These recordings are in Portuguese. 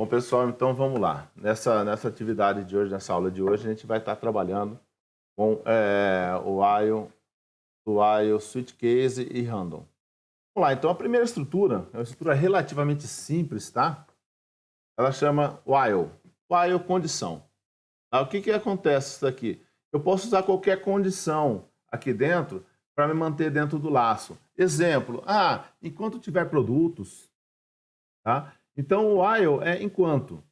Bom, pessoal, então vamos lá. Nessa atividade de hoje, nessa aula de hoje, a gente vai estar trabalhando com o while, switch case e random. Vamos lá, então a primeira estrutura é uma estrutura relativamente simples, tá? Ela chama while condição. O que acontece isso daqui? Eu posso usar qualquer condição aqui dentro para me manter dentro do laço. Exemplo, enquanto tiver produtos, tá? Então, o while é enquanto.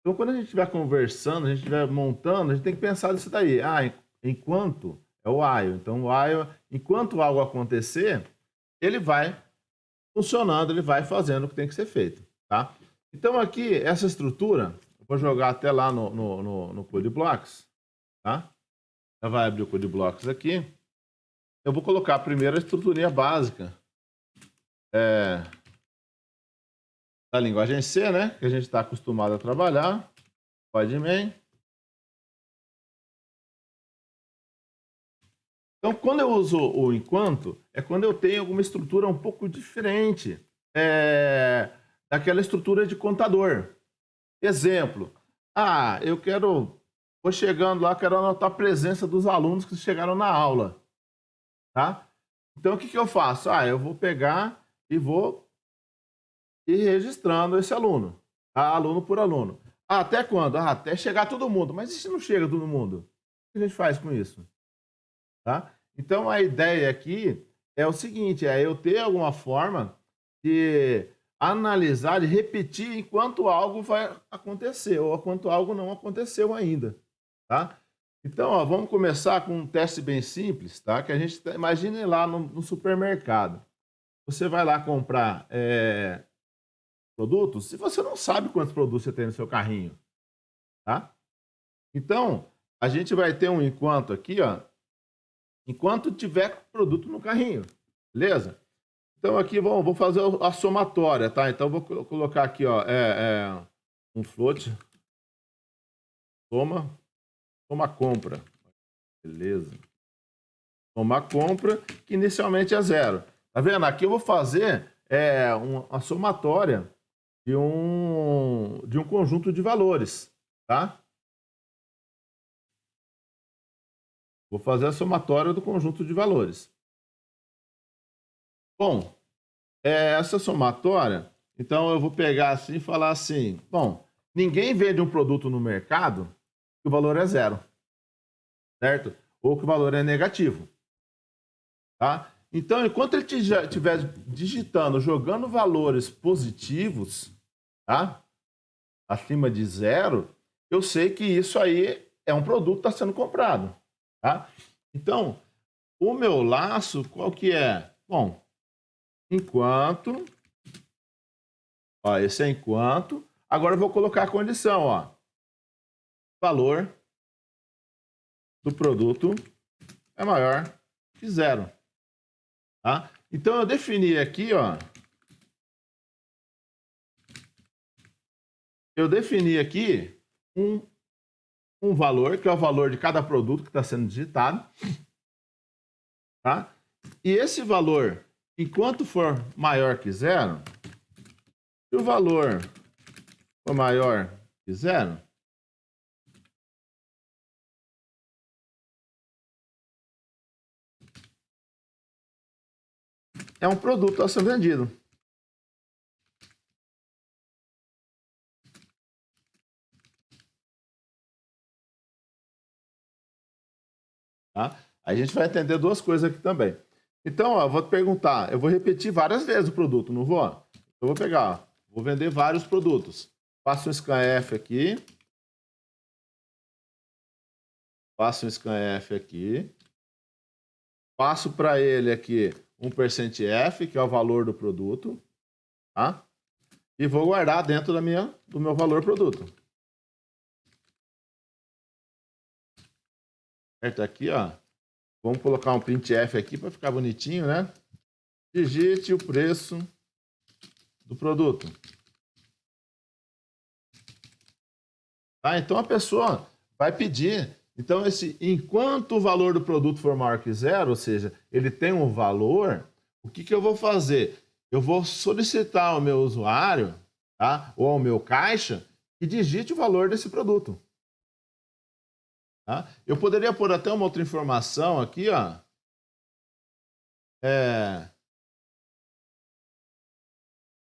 Então, quando a gente estiver conversando, a gente estiver montando, a gente tem que pensar nisso daí. Enquanto é o while. Então, o while, enquanto algo acontecer, ele vai funcionando, ele vai fazendo o que tem que ser feito, tá? Então, aqui, essa estrutura, eu vou jogar até lá no Code Blocks, tá? Já vai abrir o Code Blocks aqui. Eu vou colocar primeiro a estruturinha básica. Da linguagem C, né? Que a gente está acostumado a trabalhar. Void main. Então, quando eu uso o enquanto, é quando eu tenho alguma estrutura um pouco diferente daquela estrutura de contador. Exemplo. Vou chegando lá, quero anotar a presença dos alunos que chegaram na aula. Tá? Então, o que eu faço? Eu vou pegar e vou ir registrando esse aluno. Aluno por aluno. Até quando? Até chegar todo mundo. Mas e se não chega todo mundo? O que a gente faz com isso? Tá? Então, a ideia aqui é o seguinte, eu ter alguma forma de analisar, de repetir enquanto algo vai acontecer, ou enquanto algo não aconteceu ainda. Tá? Então, vamos começar com um teste bem simples, tá? Que a gente imagine lá no supermercado. Você vai lá comprar produtos, se você não sabe quantos produtos você tem no seu carrinho, tá? Então, a gente vai ter um enquanto aqui, enquanto tiver produto no carrinho, beleza? Então, aqui vou fazer a somatória, tá? Então, vou colocar aqui, um float, soma compra, beleza? Soma compra, que inicialmente é 0. Tá vendo? Aqui eu vou fazer uma somatória de um conjunto de valores, tá? Vou fazer a somatória do conjunto de valores. Bom, essa somatória, então eu vou pegar assim e falar assim, bom, ninguém vende um produto no mercado que o valor é 0, certo? Ou que o valor é negativo, tá? Então, enquanto ele estiver digitando, jogando valores positivos, tá? Acima de 0, eu sei que isso aí é um produto que está sendo comprado, tá? Então, o meu laço, qual que é? Bom, enquanto, esse é enquanto. Agora eu vou colocar a condição, valor do produto é maior que 0, tá? Então eu defini aqui, um valor, que é o valor de cada produto que está sendo digitado, tá? E esse valor, enquanto for maior que 0, se o valor for maior que 0, é um produto a ser vendido. Tá? A gente vai entender duas coisas aqui também. Então, eu vou te perguntar, eu vou repetir várias vezes o produto, não vou? Eu vou pegar, vou vender vários produtos. Faço um scanf aqui. Faço um scanf aqui. Passo para ele aqui um %f, que é o valor do produto, tá? E vou guardar dentro do meu valor produto. Certo? Aqui, vamos colocar um printf aqui para ficar bonitinho, né? Digite o preço do produto. Tá? Então a pessoa vai pedir. Então, enquanto o valor do produto for maior que 0, ou seja, ele tem um valor, o que eu vou fazer? Eu vou solicitar ao meu usuário, tá? Ou ao meu caixa, e digite o valor desse produto. Tá? Eu poderia pôr até uma outra informação aqui, ó.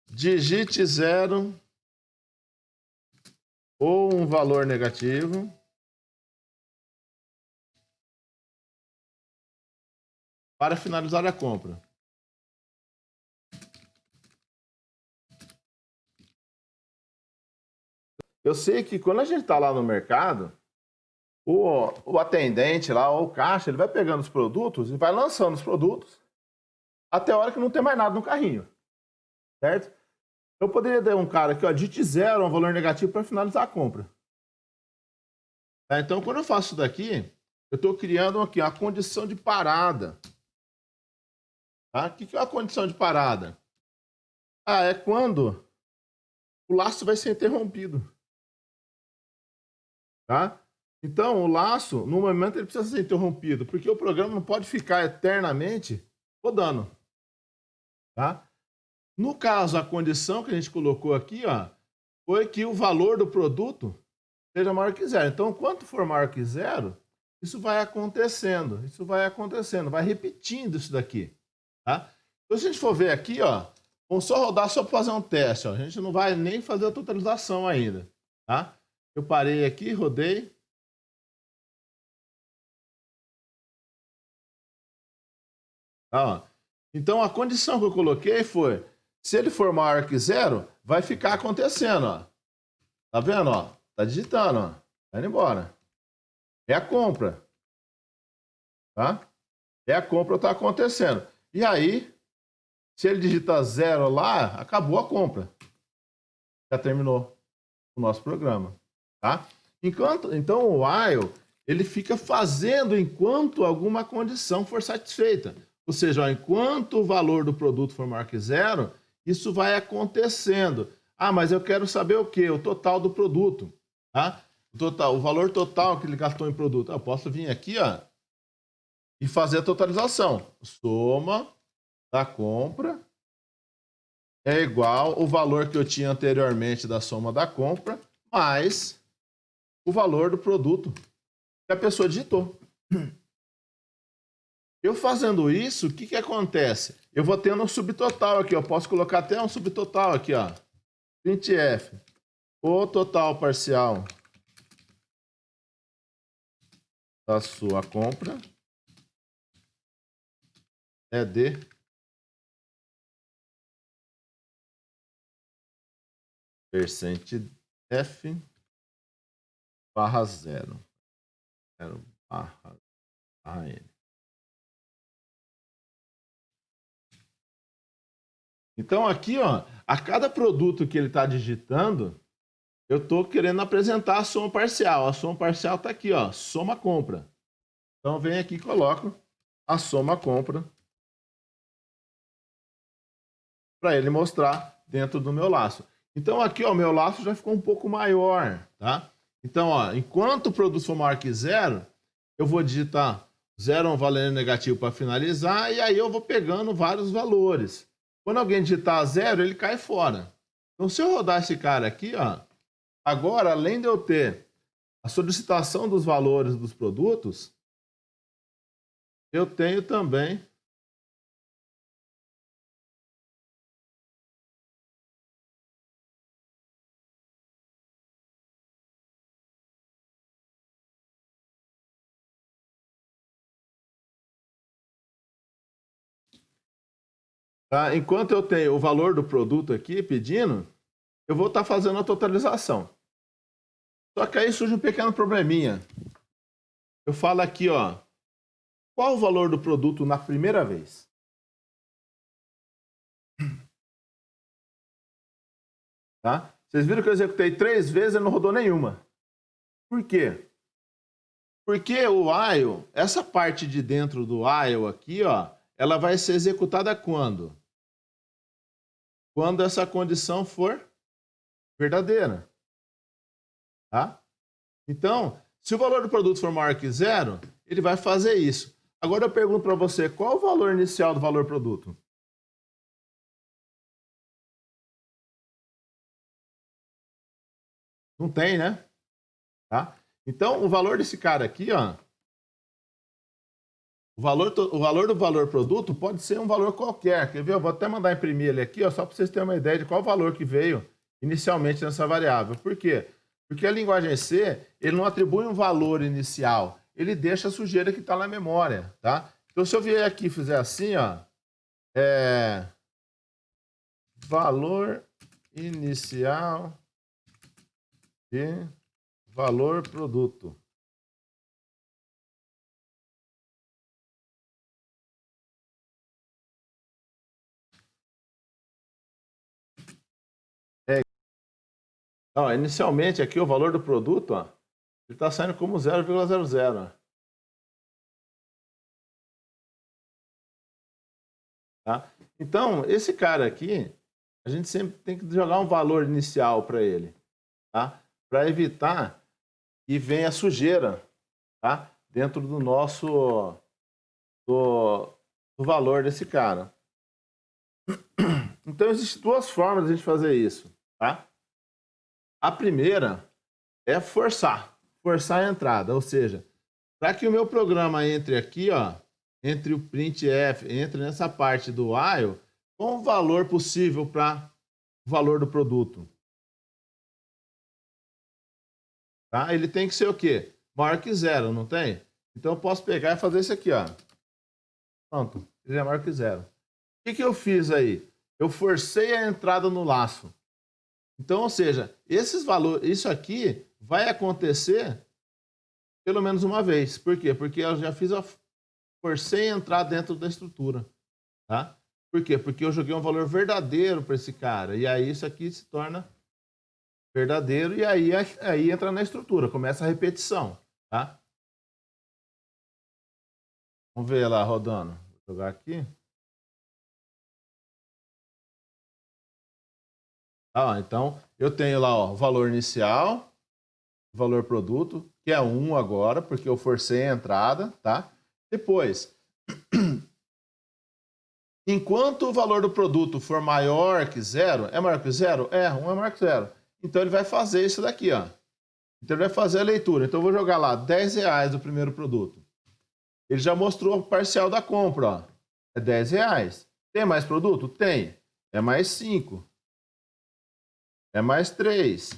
Digite 0 ou um valor negativo para finalizar a compra. Eu sei que quando a gente está lá no mercado, o atendente lá, ou o caixa, ele vai pegando os produtos e vai lançando os produtos até a hora que não tem mais nada no carrinho, certo? Eu poderia ter um cara aqui, ó, digite 0, um valor negativo para finalizar a compra. Tá? Então, quando eu faço isso daqui, eu estou criando aqui uma condição de parada. Tá? O que é a condição de parada? É quando o laço vai ser interrompido. Tá? Então, o laço, no momento, ele precisa ser interrompido, porque o programa não pode ficar eternamente rodando. Tá? No caso, a condição que a gente colocou aqui, ó, foi que o valor do produto seja maior que 0. Então, quanto for maior que 0, isso vai acontecendo, vai repetindo isso daqui. Tá? Então, se a gente for ver aqui, ó, vamos só rodar só para fazer um teste. Ó. A gente não vai nem fazer a totalização ainda. Tá? Eu parei aqui, rodei. Tá, ó. Então, a condição que eu coloquei foi, se ele for maior que 0, vai ficar acontecendo. Ó. Tá vendo? Ó? Tá digitando. Ó. Tá indo embora. É a compra. Tá? É a compra que tá acontecendo. E aí, se ele digita 0 lá, acabou a compra. Já terminou o nosso programa. Tá? Então, o while, ele fica fazendo enquanto alguma condição for satisfeita. Ou seja, ó, enquanto o valor do produto for maior que 0, isso vai acontecendo. Ah, mas eu quero saber o quê? O total do produto. Tá? O valor total que ele gastou em produto. Eu posso vir aqui, ó, e fazer a totalização. Soma da compra é igual o valor que eu tinha anteriormente da soma da compra, mais o valor do produto que a pessoa digitou. Eu fazendo isso, o que acontece? Eu vou tendo um subtotal aqui, eu posso colocar até um subtotal aqui, ó. printf, o total parcial da sua compra é de %f barra 0. 0 barra n. Então aqui, ó, a cada produto que ele está digitando, eu estou querendo apresentar a soma parcial. A soma parcial está aqui, ó, soma compra. Então vem aqui e coloco a soma compra para ele mostrar dentro do meu laço. Então aqui, ó, o meu laço já ficou um pouco maior, tá? Então, ó, enquanto o produto for maior que 0, eu vou digitar 0 é um valor negativo para finalizar, e aí eu vou pegando vários valores. Quando alguém digitar 0, ele cai fora. Então, se eu rodar esse cara aqui, ó, agora, além de eu ter a solicitação dos valores dos produtos, eu tenho também tá? Enquanto eu tenho o valor do produto aqui pedindo, eu vou estar fazendo a totalização. Só que aí surge um pequeno probleminha. Eu falo aqui, ó, qual o valor do produto na primeira vez? Tá? Vocês viram que eu executei 3 vezes e não rodou nenhuma. Por quê? Porque o while, essa parte de dentro do while aqui, ó, ela vai ser executada quando? Quando essa condição for verdadeira. Tá? Então, se o valor do produto for maior que 0, ele vai fazer isso. Agora eu pergunto para você, qual o valor inicial do valor produto? Não tem, né? Tá? Então, o valor desse cara aqui, ó, o valor do valor produto pode ser um valor qualquer. Quer ver? Eu vou até mandar imprimir ele aqui, ó, só para vocês terem uma ideia de qual valor que veio inicialmente nessa variável. Por quê? Porque a linguagem C, ele não atribui um valor inicial, ele deixa a sujeira que está na memória, tá? Então, se eu vier aqui e fizer assim, ó, valor inicial de valor produto. Ó, inicialmente aqui o valor do produto, ó, ele está saindo como 0,00. Tá? Então, esse cara aqui, a gente sempre tem que jogar um valor inicial para ele, tá? Para evitar que venha sujeira, tá? Dentro do nosso do valor desse cara. Então, existem duas formas de a gente fazer isso, tá? A primeira é forçar a entrada, ou seja, para que o meu programa entre aqui, ó, entre o printf, entre nessa parte do while, com o valor possível para o valor do produto. Tá? Ele tem que ser o quê? Maior que zero, não tem? Então eu posso pegar e fazer isso aqui, ó. Pronto, ele é maior que zero. O que eu fiz aí? Eu forcei a entrada no laço. Então, ou seja, esses valores, isso aqui vai acontecer pelo menos uma vez. Por quê? Porque eu já forcei a entrar dentro da estrutura. Tá? Por quê? Porque eu joguei um valor verdadeiro para esse cara. E aí isso aqui se torna verdadeiro e aí entra na estrutura, começa a repetição. Tá? Vamos ver lá rodando. Vou jogar aqui. Então, eu tenho lá ó, o valor inicial, o valor produto, que é 1 agora, porque eu forcei a entrada. Tá? Depois, enquanto o valor do produto for maior que zero, é maior que zero? É, 1 é maior que zero. Então ele vai fazer isso daqui, ó. Então ele vai fazer a leitura. Então eu vou jogar lá R$10 do primeiro produto. Ele já mostrou o parcial da compra, ó. É R$10. Tem mais produto? Tem. É mais 5. É mais 3.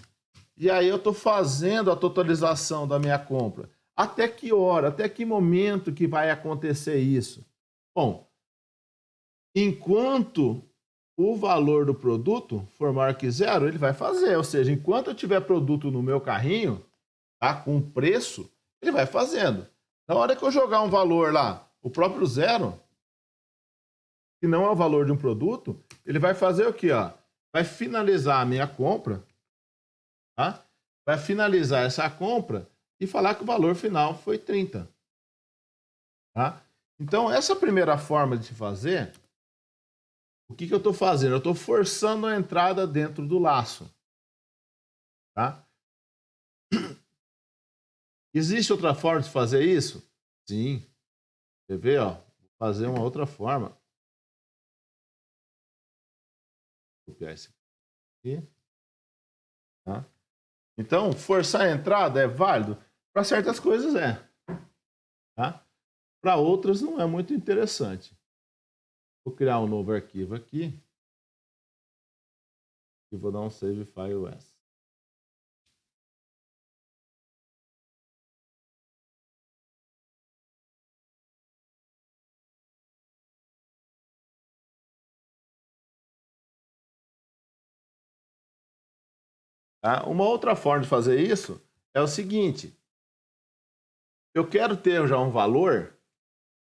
E aí eu estou fazendo a totalização da minha compra. Até que hora, até que momento que vai acontecer isso? Bom, enquanto o valor do produto for maior que zero, ele vai fazer. Ou seja, enquanto eu tiver produto no meu carrinho, tá, com preço, ele vai fazendo. Na hora que eu jogar um valor lá, o próprio zero, que não é o valor de um produto, ele vai fazer o quê? Ó? Vai finalizar a minha compra, tá? Vai finalizar essa compra e falar que o valor final foi 30. Tá? Então, essa primeira forma de se fazer, o que eu estou fazendo? Eu estou forçando a entrada dentro do laço. Tá? Existe outra forma de fazer isso? Sim. Quer ver? Ó? Vou fazer uma outra forma. Vou copiar esse aqui. Tá? Então, forçar a entrada é válido? Para certas coisas é. Tá? Para outras não é muito interessante. Vou criar um novo arquivo aqui. E vou dar um save file as. Tá? Uma outra forma de fazer isso é o seguinte. Eu quero ter já um valor.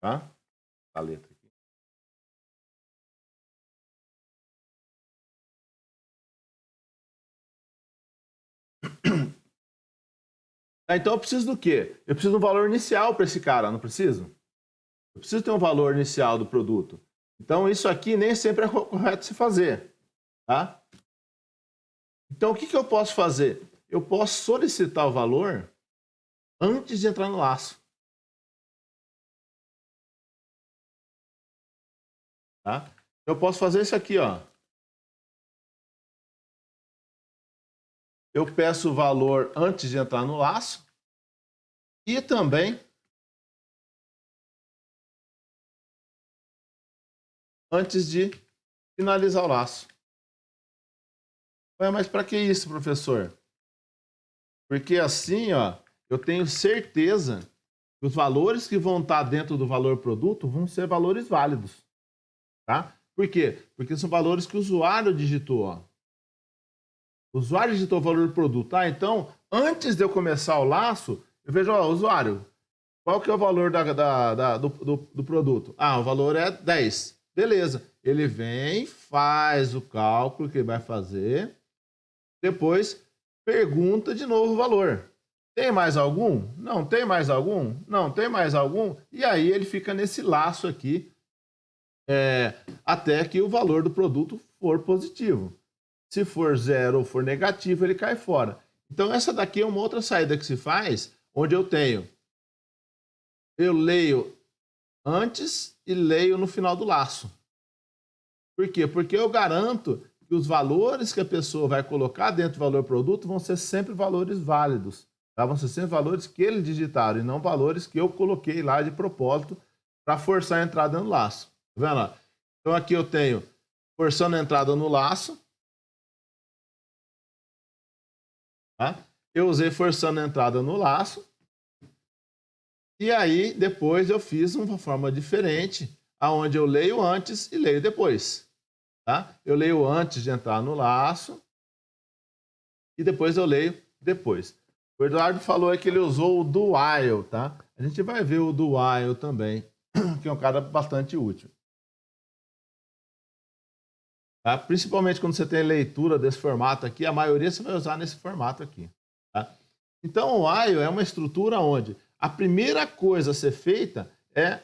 Tá? A letra aqui. Então eu preciso do quê? Eu preciso de um valor inicial para esse cara, não preciso? Eu preciso ter um valor inicial do produto. Então isso aqui nem sempre é correto se fazer. Tá? Então o que eu posso fazer? Eu posso solicitar o valor antes de entrar no laço. Tá? Eu posso fazer isso aqui, ó. eu peço o valor antes de entrar no laço e também antes de finalizar o laço. Mas para que isso, professor? Porque assim, ó, eu tenho certeza que os valores que vão estar dentro do valor produto vão ser valores válidos. Tá? Por quê? Porque são valores que o usuário digitou. Ó. O usuário digitou o valor do produto. Tá? Então, antes de eu começar o laço, eu vejo, ó, usuário, qual que é o valor do produto? Ah, o valor é 10. Beleza. Ele vem, faz o cálculo que ele vai fazer, depois pergunta de novo o valor. Tem mais algum? Não. Tem mais algum? Não. Tem mais algum? E aí ele fica nesse laço aqui, até que o valor do produto for positivo. Se for zero ou for negativo, ele cai fora. Então essa daqui é uma outra saída que se faz, onde eu leio antes e leio no final do laço. Por quê? Porque eu garanto que os valores que a pessoa vai colocar dentro do valor produto vão ser sempre valores válidos. Tá? Vão ser sempre valores que eles digitaram e não valores que eu coloquei lá de propósito para forçar a entrada no laço. Tá vendo? Então aqui eu tenho forçando a entrada no laço. Tá? Eu usei forçando a entrada no laço. E aí depois eu fiz uma forma diferente, aonde eu leio antes e leio depois. Tá? Eu leio antes de entrar no laço e depois eu leio depois. O Eduardo falou que ele usou o do while, tá? A gente vai ver o do while também, que é um cara bastante útil. Tá? Principalmente quando você tem leitura desse formato aqui, a maioria você vai usar nesse formato aqui. Tá? Então o while é uma estrutura onde a primeira coisa a ser feita é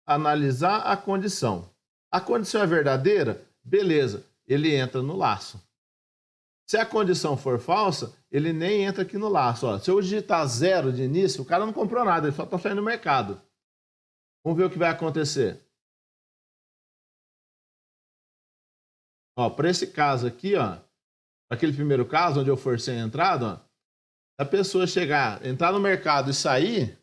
analisar a condição. A condição é verdadeira? Beleza, ele entra no laço. Se a condição for falsa, ele nem entra aqui no laço. Ó, se eu digitar 0 de início, o cara não comprou nada, ele só está saindo no mercado. Vamos ver o que vai acontecer. Para esse caso aqui, ó, aquele primeiro caso onde eu forcei a entrada, ó, se a pessoa entrar no mercado e sair,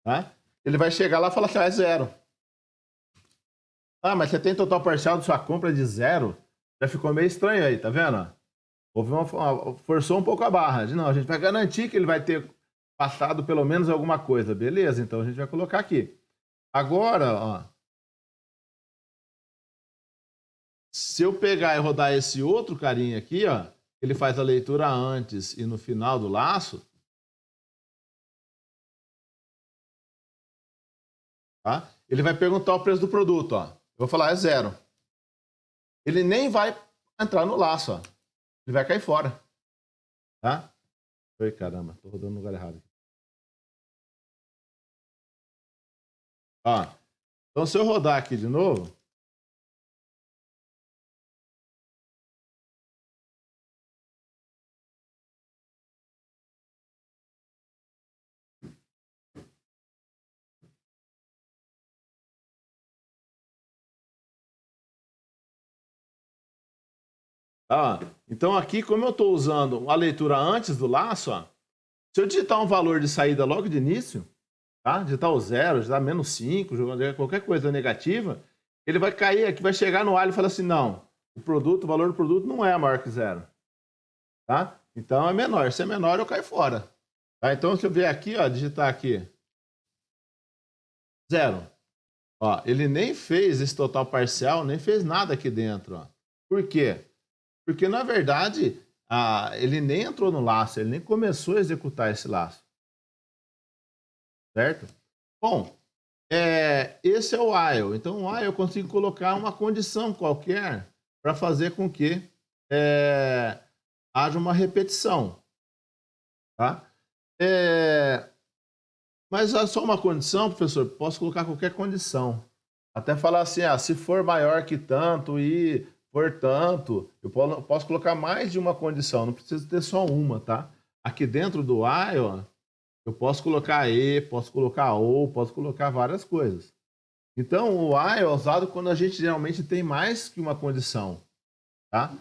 tá? Ele vai chegar lá e falar que é 0. Ah, mas você tem total parcial de sua compra de 0? Já ficou meio estranho aí, tá vendo? Forçou um pouco a barra. Não, a gente vai garantir que ele vai ter passado pelo menos alguma coisa. Beleza, então a gente vai colocar aqui. Agora, ó, se eu pegar e rodar esse outro carinha aqui, ó, ele faz a leitura antes e no final do laço, tá? Ele vai perguntar o preço do produto, ó. Eu vou falar, é 0. Ele nem vai entrar no laço, ó. Ele vai cair fora, tá? Oi, caramba, tô rodando no lugar errado aqui. Ó, então se eu rodar aqui de novo, tá? Então aqui, como eu estou usando a leitura antes do laço, ó, se eu digitar um valor de saída logo de início, tá? Digitar o 0, digitar -5, qualquer coisa negativa, ele vai cair aqui, vai chegar no alho e falar assim, não, o valor do produto não é maior que 0. Tá? Então é menor. Se é menor, eu caio fora. Tá? Então, se eu vier aqui, ó, digitar aqui 0. Ó, ele nem fez esse total parcial, nem fez nada aqui dentro. Ó. Por quê? Porque, na verdade, ele nem entrou no laço, ele nem começou a executar esse laço. Certo? Bom, esse é o while. Então, o while eu consigo colocar uma condição qualquer para fazer com que haja uma repetição. Tá? Mas só uma condição, professor? Posso colocar qualquer condição. Até falar assim, se for maior que tanto e for tanto, eu posso colocar mais de uma condição, não precisa ter só uma, tá? Aqui dentro do while, ó, eu posso colocar e, posso colocar ou, posso colocar várias coisas. Então, o while é usado quando a gente geralmente tem mais que uma condição, tá?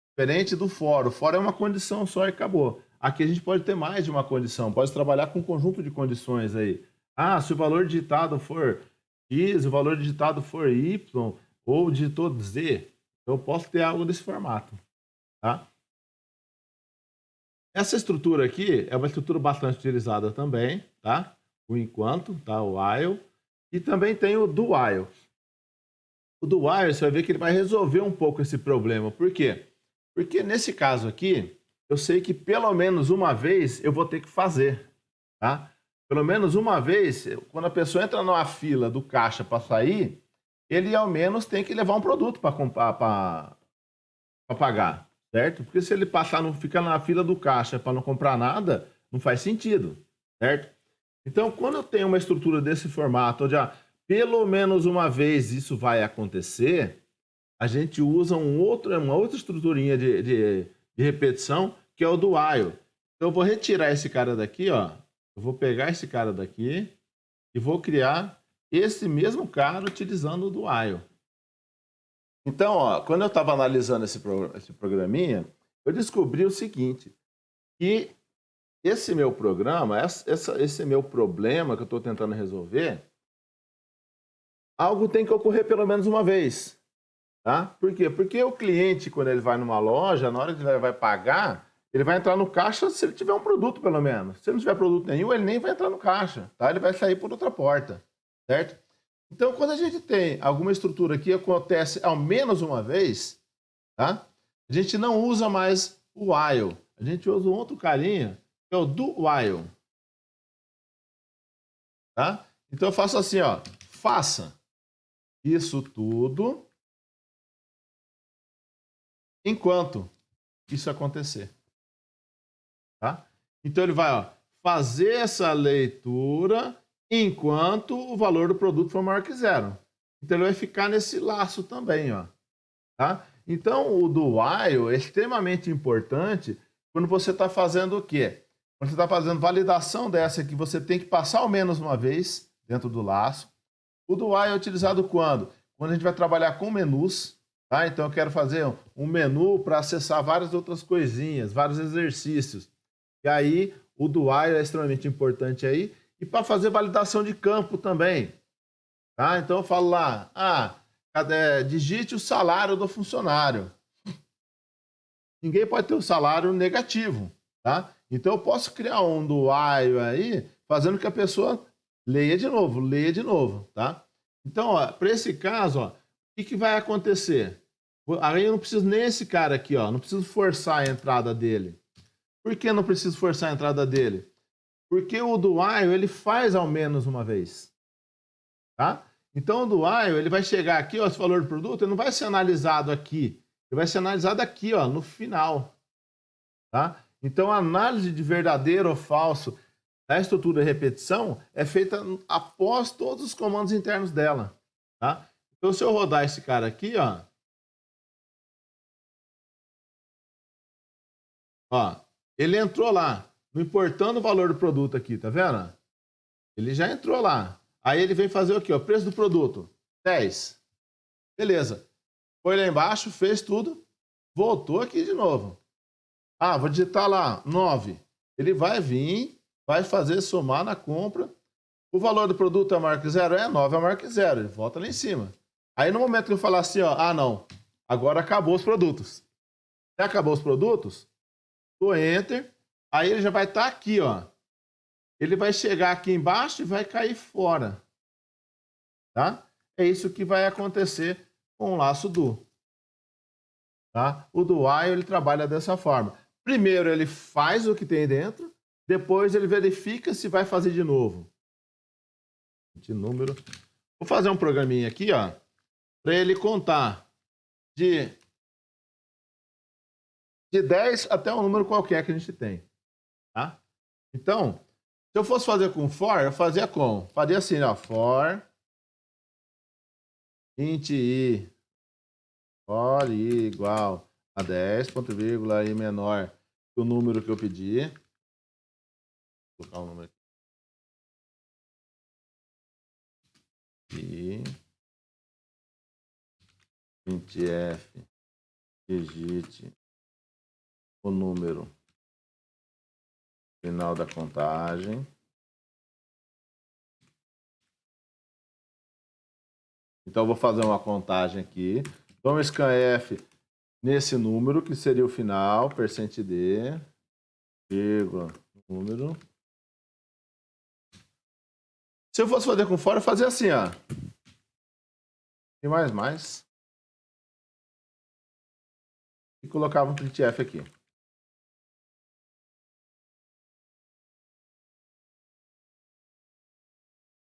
Diferente do for. O for é uma condição só e acabou. Aqui a gente pode ter mais de uma condição, pode trabalhar com um conjunto de condições aí. Ah, se o valor digitado for X, o valor digitado for Y, ou digitou Z, eu posso ter algo desse formato, tá? Essa estrutura aqui é uma estrutura bastante utilizada também, tá? O enquanto, tá? O while. E também tem o do while. O do while, você vai ver que ele vai resolver um pouco esse problema. Por quê? Porque nesse caso aqui, eu sei que pelo menos uma vez eu vou ter que fazer, tá? Pelo menos uma vez, quando a pessoa entra numa fila do caixa para sair, ele ao menos tem que levar um produto para pagar, certo? Porque se ele passar, não ficar na fila do caixa para não comprar nada, não faz sentido, certo? Então, quando eu tenho uma estrutura desse formato, onde pelo menos uma vez isso vai acontecer, a gente usa uma outra estruturinha de repetição, que é o do while. Então, eu vou retirar esse cara daqui, ó. Eu vou pegar esse cara daqui e vou criar esse mesmo cara utilizando o do while. Então, ó, quando eu estava analisando esse programinha, eu descobri o seguinte, que esse meu programa, esse meu problema que eu estou tentando resolver, algo tem que ocorrer pelo menos uma vez. Tá? Por quê? Porque o cliente, quando ele vai numa loja, na hora que ele vai pagar, ele vai entrar no caixa se ele tiver um produto, pelo menos. Se ele não tiver produto nenhum, ele nem vai entrar no caixa. Tá? Ele vai sair por outra porta. Certo? Então, quando a gente tem alguma estrutura que acontece ao menos uma vez, tá? A gente não usa mais o while. A gente usa um outro carinha, que é o do while. Tá? Então, eu faço assim, ó. Faça isso tudo enquanto isso acontecer. Tá? Então, ele vai fazer essa leitura enquanto o valor do produto for maior que zero. Então, ele vai ficar nesse laço também, ó. Tá? Então, o do while é extremamente importante quando você está fazendo o quê? Quando você está fazendo validação dessa que você tem que passar ao menos uma vez dentro do laço. O do while é utilizado quando? Quando a gente vai trabalhar com menus. Tá? Então, eu quero fazer um menu para acessar várias outras coisinhas, vários exercícios. E aí, o do while é extremamente importante aí. E para fazer validação de campo também. Tá? Então, eu falo lá, digite o salário do funcionário. Ninguém pode ter um salário negativo, tá? Então eu posso criar um do while aí, fazendo que a pessoa leia de novo, tá? Então, para esse caso, o que vai acontecer? Aí eu não preciso nem esse cara aqui, não preciso forçar a entrada dele. Por que não preciso forçar a entrada dele? Porque o do while, ele faz ao menos uma vez, tá? Então, o do while, ele vai chegar aqui, esse valor do produto, ele não vai ser analisado aqui. Ele vai ser analisado aqui, no final. Tá? Então, a análise de verdadeiro ou falso da estrutura de repetição é feita após todos os comandos internos dela. Tá? Então, se eu rodar esse cara aqui, ele entrou lá, não importando o valor do produto aqui, tá vendo? Ele já entrou lá. Aí ele vem fazer o quê? O preço do produto, 10. Beleza. Foi lá embaixo, fez tudo, voltou aqui de novo. Vou digitar lá, 9. Ele vai vir, vai fazer somar na compra. O valor do produto é maior que zero? 9 é maior que zero. Ele volta lá em cima. Aí no momento que eu falar assim, não, agora acabou os produtos. Já acabou os produtos? Dou Enter. Aí ele já vai estar aqui, Ele vai chegar aqui embaixo e vai cair fora. Tá? É isso que vai acontecer com o laço do. Tá? O do while, ele trabalha dessa forma. Primeiro ele faz o que tem dentro, depois ele verifica se vai fazer de novo. De número. Vou fazer um programinha aqui, para ele contar de 10 até um número qualquer que a gente tem. Tá? Então, se eu fosse fazer com for, eu fazia como? Faria assim, for int i, for i igual a 10, ponto vírgula i menor que o número que eu pedi. Vou colocar o número aqui. i, printf, digite o número final da contagem. Então, eu vou fazer uma contagem aqui. Então, scanf nesse número, que seria o final, %d, vírgula, número. Se eu fosse fazer com for, eu fazia assim, ó. E mais. E colocava um printf aqui.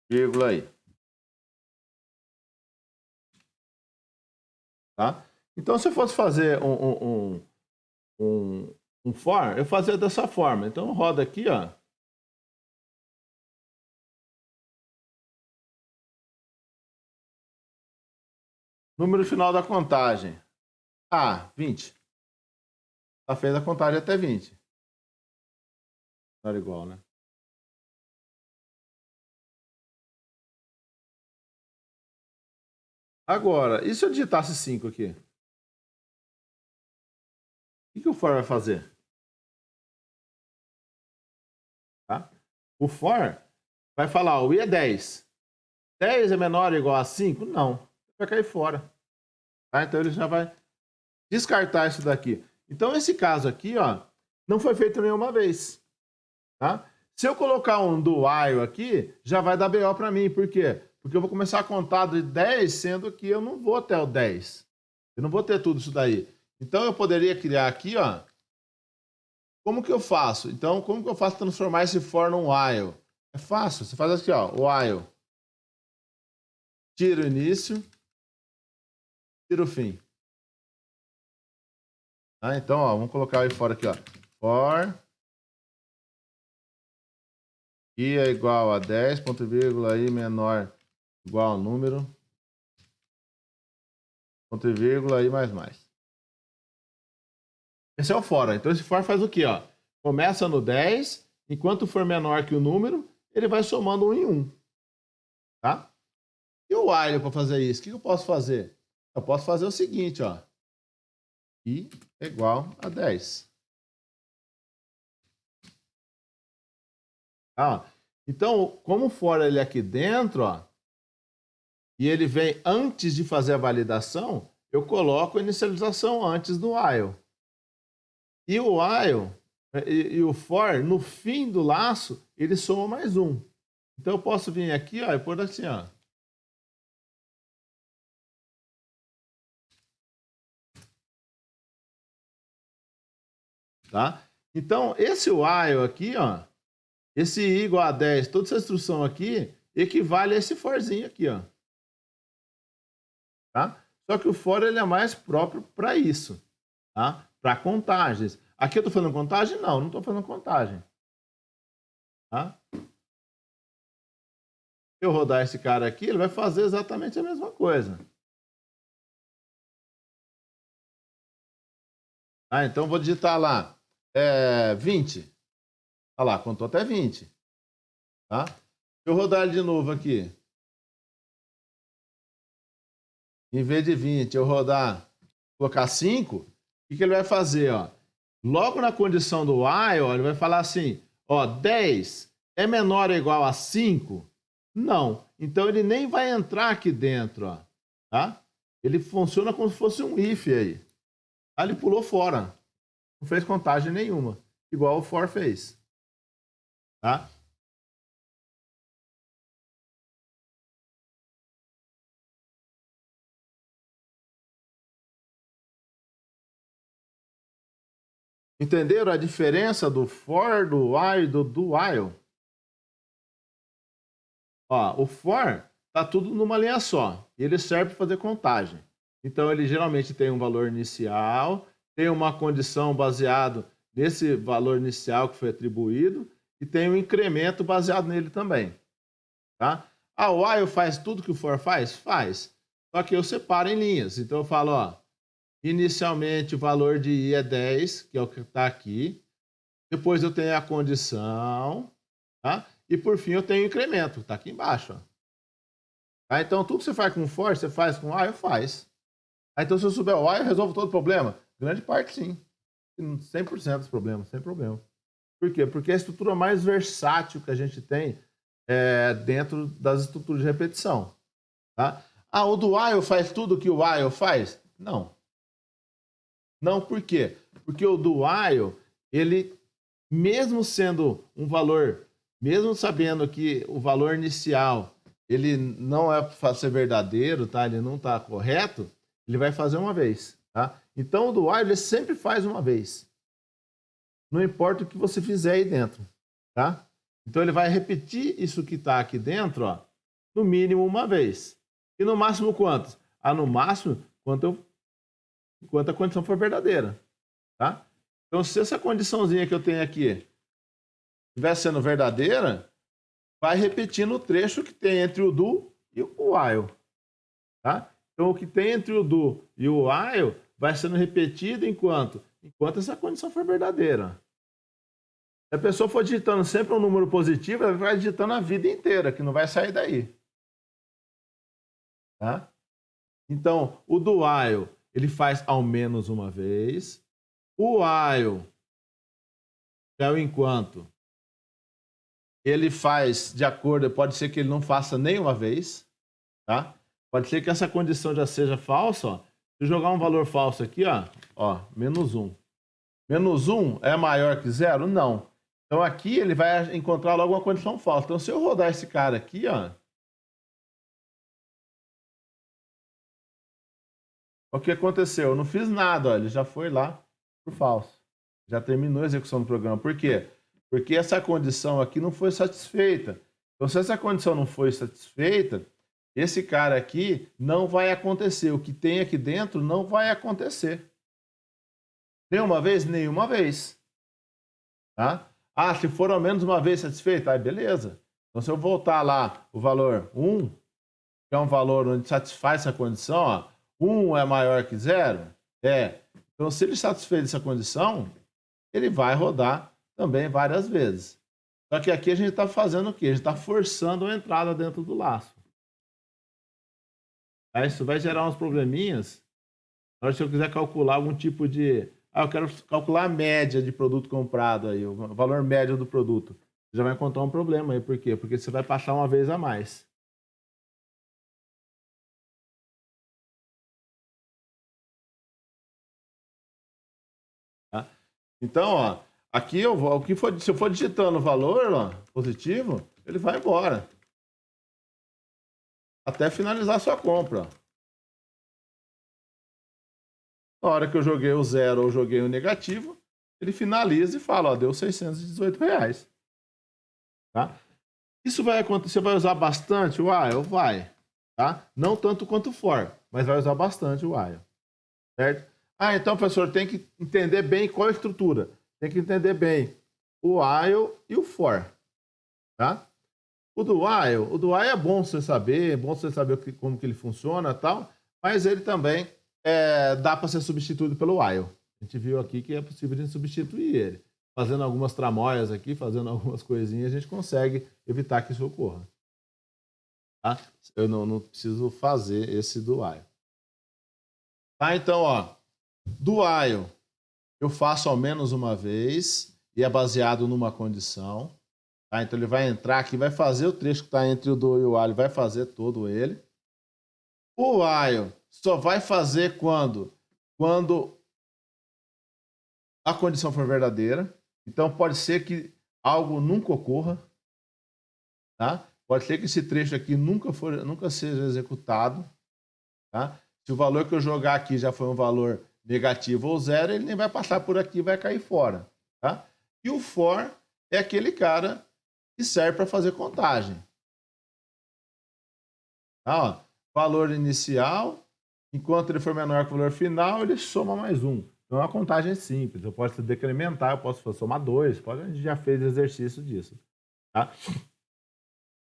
Vírgula aí. Tá? Então, se eu fosse fazer um for, eu fazia dessa forma. Então, roda aqui, ó. Número final da contagem. 20. Ela fez a contagem até 20. Não era igual, né? Agora, e se eu digitasse 5 aqui? O que o for vai fazer? Tá? O for vai falar, o i é 10. 10 é menor ou igual a 5? Não. Vai cair fora. Tá? Então, ele já vai descartar isso daqui. Então, esse caso aqui, ó, não foi feito nenhuma vez. Tá? Se eu colocar um do while aqui, já vai dar BO para mim. Por quê? Porque eu vou começar a contar de 10, sendo que eu não vou até o 10. Eu não vou ter tudo isso daí. Então, eu poderia criar aqui, ó. Como que eu faço? Então, como que eu faço transformar esse for num while? É fácil. Você faz aqui, ó, while. Tira o início. Tira o fim. Tá? Então, ó, vamos colocar aí fora aqui, ó. For i é igual a 10, ponto vírgula, i menor igual ao número, ponto vírgula, i mais. Esse é o for. Então, esse for faz o quê? Ó? Começa no 10, enquanto for menor que o número, ele vai somando 1 em 1. Tá? E o while para fazer isso? O que eu posso fazer? Eu posso fazer o seguinte, ó. I é igual a 10. Tá? Então, como o for ele é aqui dentro, ó, e ele vem antes de fazer a validação, eu coloco a inicialização antes do while. E o while e o for, no fim do laço, ele soma mais 1. Então, eu posso vir aqui, ó, e pôr assim, ó. Tá? Então, esse while aqui, ó, esse i igual a 10, toda essa instrução aqui, equivale a esse forzinho aqui, ó. Tá? Só que o for ele é mais próprio para isso, tá? Para contagens. Aqui eu estou fazendo contagem? Não estou fazendo contagem. Tá? Eu rodar esse cara aqui, ele vai fazer exatamente a mesma coisa. Tá? Então, eu vou digitar lá 20. Olha lá, contou até 20. Tá? Eu rodar ele de novo aqui. Em vez de 20, eu rodar, colocar 5, o que ele vai fazer? Ó? Logo na condição do while, ó, ele vai falar assim, ó, 10 é menor ou igual a 5? Não. Então, ele nem vai entrar aqui dentro. Ó, tá? Ele funciona como se fosse um if aí. Aí ele pulou fora. Não fez contagem nenhuma. Igual o for fez. Tá? Entenderam a diferença do for, do while e do while? Ó, o for tá tudo numa linha só. E ele serve para fazer contagem. Então, ele geralmente tem um valor inicial, tem uma condição baseado nesse valor inicial que foi atribuído e tem um incremento baseado nele também. Tá? A while faz tudo que o for faz? Faz. Só que eu separo em linhas. Então, eu falo, ó, inicialmente o valor de i é 10, que é o que está aqui. Depois eu tenho a condição, tá? E por fim eu tenho o incremento, está aqui embaixo. Ó. Tá? Então, tudo que você faz com for, você faz com while, faz. Então, se eu souber o while, eu resolvo todo o problema? Grande parte, sim. 100% dos problemas, sem problema. Por quê? Porque é a estrutura mais versátil que a gente tem dentro das estruturas de repetição. Tá? O do while faz tudo que o while faz? Não. Não, por quê? Porque o do while, ele, mesmo sendo um valor, mesmo sabendo que o valor inicial ele não é para ser verdadeiro, tá? Ele não está correto, ele vai fazer uma vez. Tá? Então, o do while, ele sempre faz uma vez. Não importa o que você fizer aí dentro. Tá? Então, ele vai repetir isso que está aqui dentro, ó, no mínimo uma vez. E no máximo quantos? No máximo, enquanto a condição for verdadeira. Tá? Então, se essa condiçãozinha que eu tenho aqui estiver sendo verdadeira, vai repetindo o trecho que tem entre o do e o while. Tá? Então, o que tem entre o do e o while vai sendo repetido enquanto essa condição for verdadeira. Se a pessoa for digitando sempre um número positivo, ela vai digitando a vida inteira, que não vai sair daí. Tá? Então, o do while, ele faz ao menos uma vez. O while, que é o enquanto, ele faz de acordo, pode ser que ele não faça nenhuma vez, tá? Pode ser que essa condição já seja falsa, ó. Se eu jogar um valor falso aqui, ó, menos 1. Menos 1 é maior que 0? Não. Então aqui ele vai encontrar logo uma condição falsa. Então se eu rodar esse cara aqui, ó, o que aconteceu? Eu não fiz nada, ó, ele já foi lá pro falso. Já terminou a execução do programa. Por quê? Porque essa condição aqui não foi satisfeita. Então, se essa condição não foi satisfeita, esse cara aqui não vai acontecer. O que tem aqui dentro não vai acontecer. Nenhuma vez? Nenhuma vez. Tá? Se for ao menos uma vez satisfeito, aí beleza. Então, se eu voltar lá o valor 1, que é um valor onde satisfaz essa condição, ó, 1 é maior que 0? É. Então, se ele satisfez essa condição, ele vai rodar também várias vezes. Só que aqui a gente está fazendo o quê? A gente está forçando a entrada dentro do laço. Aí isso vai gerar uns probleminhas. Na hora que eu quiser calcular algum tipo de... eu quero calcular a média de produto comprado, aí, o valor médio do produto. Você já vai encontrar um problema aí. Por quê? Porque você vai passar uma vez a mais. Tá? Então, ó, aqui se eu for digitando o valor, ó, positivo, ele vai embora. Até finalizar a sua compra. Na hora que eu joguei o 0 ou joguei o negativo, ele finaliza e fala, ó, deu R$618. Tá? Isso vai acontecer, vai usar bastante o while? Vai. Tá? Não tanto quanto o for, mas vai usar bastante o while. Certo? Então, professor, tem que entender bem qual é a estrutura. Tem que entender bem o while e o for. Tá? O do while é bom você saber, como que ele funciona e tal, mas ele também dá para ser substituído pelo while. A gente viu aqui que é possível de substituir ele. Fazendo algumas tramóias aqui, fazendo algumas coisinhas, a gente consegue evitar que isso ocorra. Tá? Eu não preciso fazer esse do while. Tá, então, ó, do while eu faço ao menos uma vez e é baseado numa condição. Tá? Então ele vai entrar aqui, vai fazer o trecho que está entre o do e o while, vai fazer todo ele. O while só vai fazer quando a condição for verdadeira. Então pode ser que algo nunca ocorra. Tá? Pode ser que esse trecho aqui nunca seja executado. Tá? Se o valor que eu jogar aqui já foi um valor negativo ou 0, ele nem vai passar por aqui e vai cair fora. Tá? E o for é aquele cara que serve para fazer contagem. Tá, ó, valor inicial, enquanto ele for menor que o valor final, ele soma mais 1. Então é uma contagem simples. Eu posso decrementar, eu posso somar 2. A gente já fez exercício disso. Tá?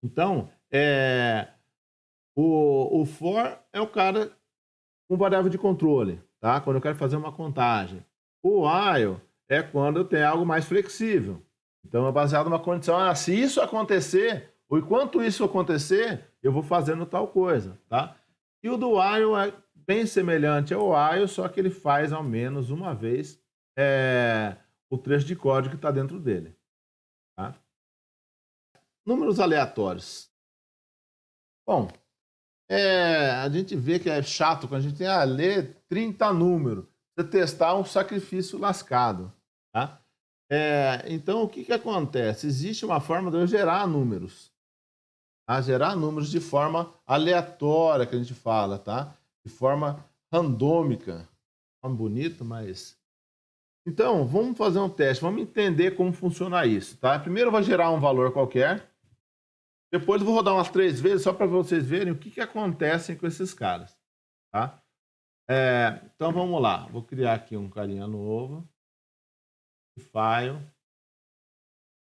Então, o for é o cara com variável de controle. Tá? Quando eu quero fazer uma contagem. O while é quando eu tenho algo mais flexível. Então, é baseado numa condição, se isso acontecer, Enquanto isso acontecer, eu vou fazendo tal coisa, tá? E o do while é bem semelhante ao while, só que ele faz ao menos uma vez o trecho de código que está dentro dele, tá? Números aleatórios. Bom, a gente vê que é chato quando a gente tem a ler 30 números. Você testar um sacrifício lascado, tá? Então, o que acontece? Existe uma forma de eu gerar números. Tá? Gerar números de forma aleatória, que a gente fala, tá? De forma randômica. Nome bonito, mas... Então, vamos fazer um teste. Vamos entender como funciona isso, tá? Primeiro eu vou gerar um valor qualquer. Depois eu vou rodar umas 3 vezes, só para vocês verem o que acontece com esses caras, tá? Então, vamos lá. Vou criar aqui um carinha novo. File.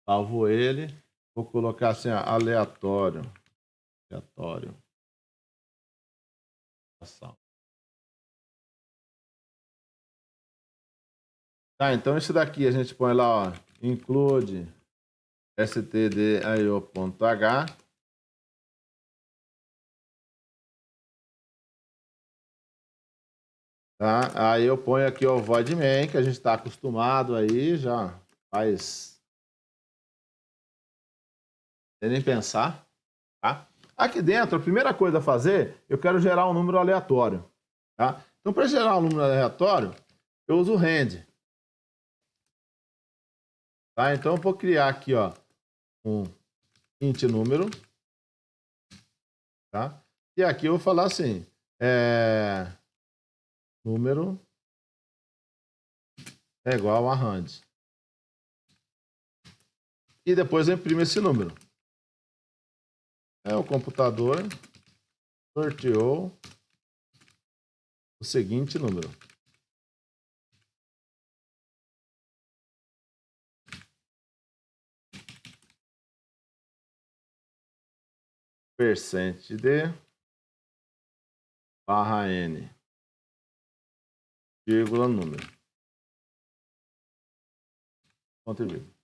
Salvo ele. Vou colocar assim, ó, aleatório. Aleatório. Tá, então esse daqui a gente põe lá, ó, include stdio.h. Tá? Aí eu ponho aqui o void main, que a gente está acostumado aí, já faz... sem nem pensar, tá? Aqui dentro, a primeira coisa a fazer, eu quero gerar um número aleatório, tá? Então, para gerar um número aleatório, eu uso o rand. Tá? Então, eu vou criar aqui, ó, um int número, tá? E aqui eu vou falar assim, número é igual a rand. E depois eu imprimo esse número. O computador sorteou o seguinte número. Percent de barra n, vírgula número. Ponto e vírgula.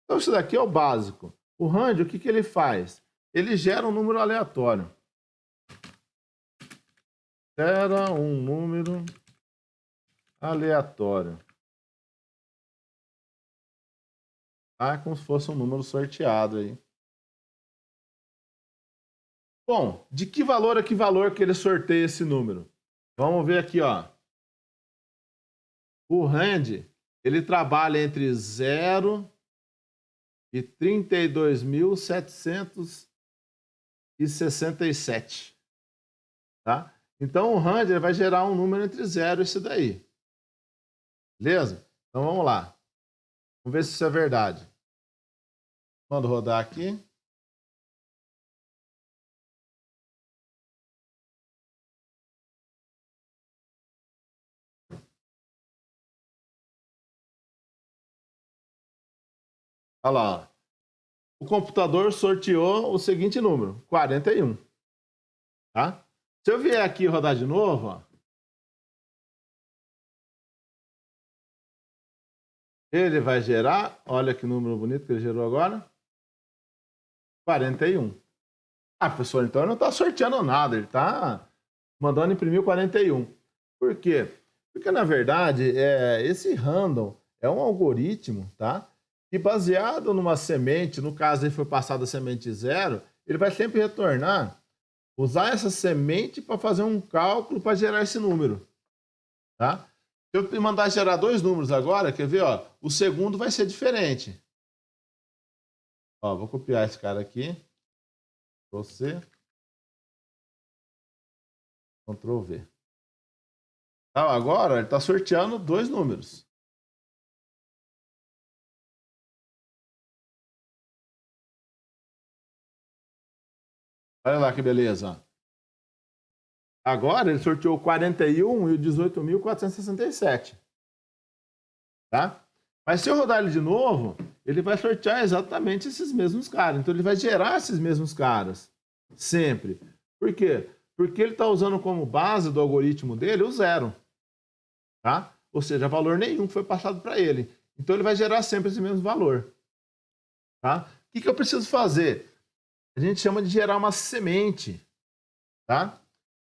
Então isso daqui é o básico. O rand, o que ele faz? Ele gera um número aleatório. Gera um número aleatório. Tá? Como se fosse um número sorteado aí. Bom, de que valor a que valor que ele sorteia esse número? Vamos ver aqui, ó. O rand, ele trabalha entre 0 e 32.767. Tá? Então, o rand vai gerar um número entre 0 e esse daí. Beleza? Então, vamos lá. Vamos ver se isso é verdade. Mando rodar aqui. Olha lá. O computador sorteou o seguinte número, 41. Tá? Se eu vier aqui rodar de novo, ó, ele vai gerar, olha que número bonito que ele gerou agora, 41. Ah, professor, então ele não está sorteando nada, ele está mandando imprimir o 41. Por quê? Porque, na verdade, esse random é um algoritmo, tá? E baseado numa semente, no caso ele foi passado a semente 0, ele vai sempre retornar, usar essa semente para fazer um cálculo para gerar esse número, tá? Se eu mandar gerar 2 números agora, quer ver, ó, o segundo vai ser diferente. Ó, vou copiar esse cara aqui. Ctrl+C. Ctrl+V. Tá, agora ele está sorteando 2 números. Olha lá que beleza. Agora ele sorteou o 41 e o 18.467. Tá? Mas se eu rodar ele de novo, ele vai sortear exatamente esses mesmos caras. Então ele vai gerar esses mesmos caras. Sempre. Por quê? Porque ele está usando como base do algoritmo dele o 0. Tá? Ou seja, valor nenhum foi passado para ele. Então ele vai gerar sempre esse mesmo valor. Tá? O que eu preciso fazer? a gente chama de gerar uma semente, tá?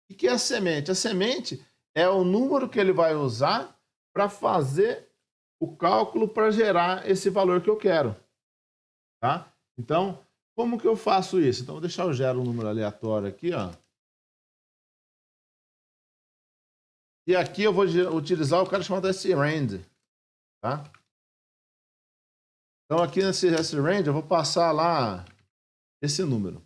O que é a semente? A semente é o número que ele vai usar para fazer o cálculo para gerar esse valor que eu quero, tá? Então, como que eu faço isso? Então, vou deixar eu gero um número aleatório aqui, ó. E aqui eu vou utilizar o cara chamado srand, tá? Então, aqui nesse srand eu vou passar lá esse número.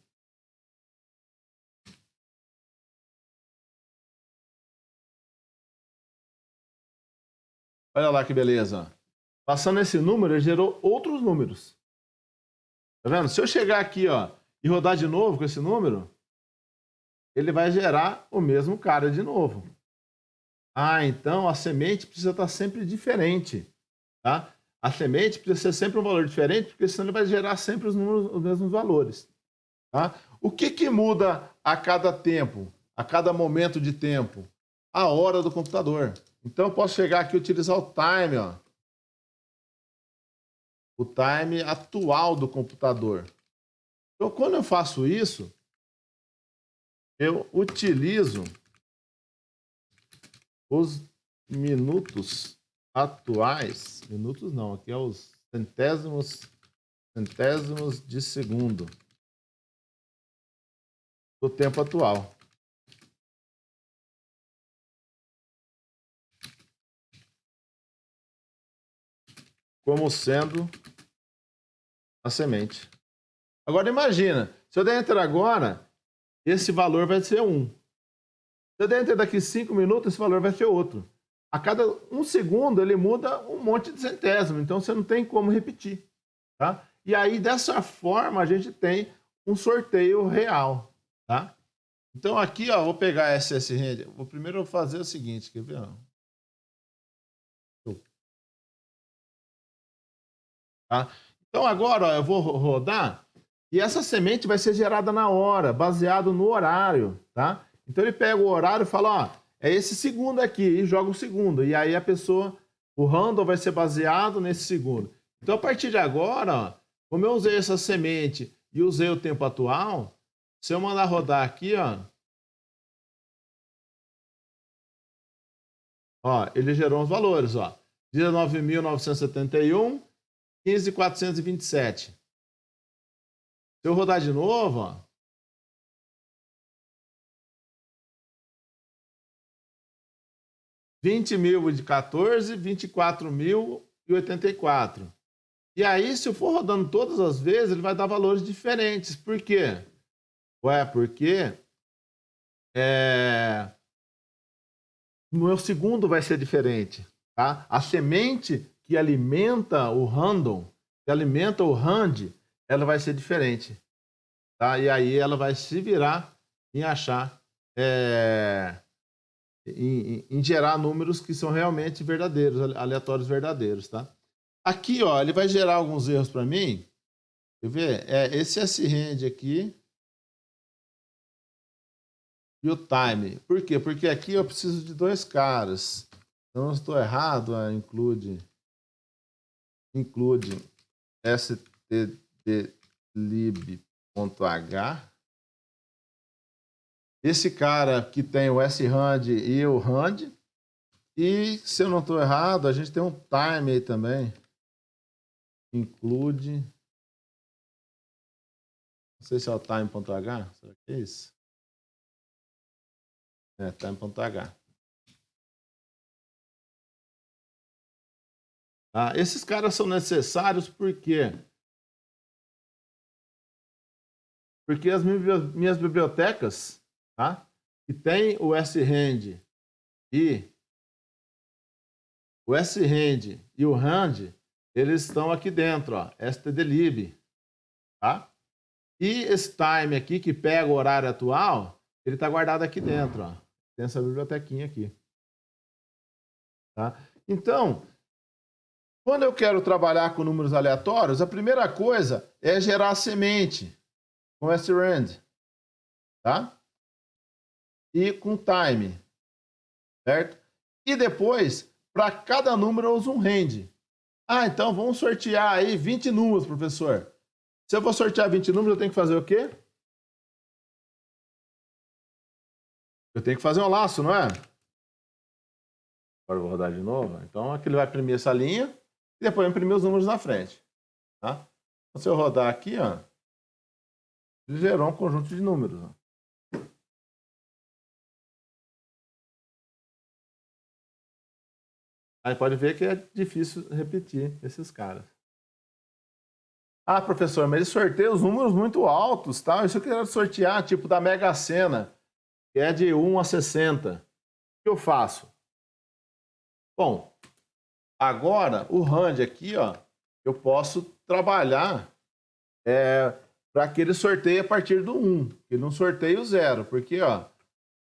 Olha lá que beleza. Passando esse número, ele gerou outros números. Tá vendo? Se eu chegar aqui, ó, e rodar de novo com esse número, ele vai gerar o mesmo cara de novo. Ah, então a semente precisa estar sempre diferente, tá? A semente precisa ser sempre um valor diferente, porque senão ele vai gerar sempre os mesmos valores, tá? O que muda a cada tempo, a cada momento de tempo? A hora do computador. Então eu posso chegar aqui e utilizar o time, ó. O time atual do computador. Então, quando eu faço isso, eu utilizo os minutos atuais. Minutos não, aqui é os centésimos de segundo do tempo atual. Como sendo a semente. Agora imagina, se eu der enter agora, esse valor vai ser 1. Se eu der enter daqui 5 minutos, esse valor vai ser outro. A cada 1 segundo ele muda um monte de centésimo, então você não tem como repetir. Tá? E aí, dessa forma, a gente tem um sorteio real. Tá? Então aqui, ó, vou pegar essa rede. Vou primeiro fazer o seguinte, quer ver? Tá? Então agora, ó, eu vou rodar e essa semente vai ser gerada na hora, baseado no horário, tá? Então ele pega o horário e fala, ó, é esse segundo aqui e joga o segundo. E aí a pessoa, o random vai ser baseado nesse segundo. Então a partir de agora, ó, como eu usei essa semente e usei o tempo atual, se eu mandar rodar aqui, ó, ele gerou os valores, ó. 19.971, 15.427. Se eu rodar de novo, ó, 20.014, 24.084. E aí, se eu for rodando todas as vezes, ele vai dar valores diferentes. Por quê? Ué, porque o meu segundo vai ser diferente. Tá? A semente que alimenta o random, que alimenta o rand, ela vai ser diferente. Tá? E aí ela vai se virar em achar, em gerar números que são realmente verdadeiros, aleatórios verdadeiros. Tá? Aqui, ó, ele vai gerar alguns erros para mim. Quer ver? Esse srand aqui e o time. Por quê? Porque aqui eu preciso de dois caras. Então, se estou errado, include stdlib.h. Esse cara que tem o srand e o rand. E, se eu não estou errado, a gente tem um time aí também. Include. Não sei se é o time.h. Será que é isso? Time.h. Esses caras são necessários por quê? Porque as minhas bibliotecas, tá? Que tem o srand e o rand, eles estão aqui dentro, ó, stdlib, tá? E esse time aqui, que pega o horário atual, ele está guardado aqui dentro, ó. Tem essa bibliotequinha aqui. Tá? Então, quando eu quero trabalhar com números aleatórios, a primeira coisa é gerar a semente com srand, tá? E com time, certo? E depois, para cada número eu uso um rand. Então vamos sortear aí 20 números, professor. Se eu vou sortear 20 números, eu tenho que fazer o quê? Eu tenho que fazer um laço, não é? Agora eu vou rodar de novo. Então aqui ele vai imprimir essa linha e depois imprimir os números na frente. Tá? Então, se eu rodar aqui, ó, ele gerou um conjunto de números. Ó. Aí pode ver que é difícil repetir esses caras. Ah, professor, mas ele sorteia os números muito altos, tá? Isso eu quero sortear, tipo da Mega Sena, que é de 1 a 60. O que eu faço? Bom, agora o RAND aqui, ó, eu posso trabalhar para que ele sorteie a partir do 1, ele não sorteia o 0, porque, ó,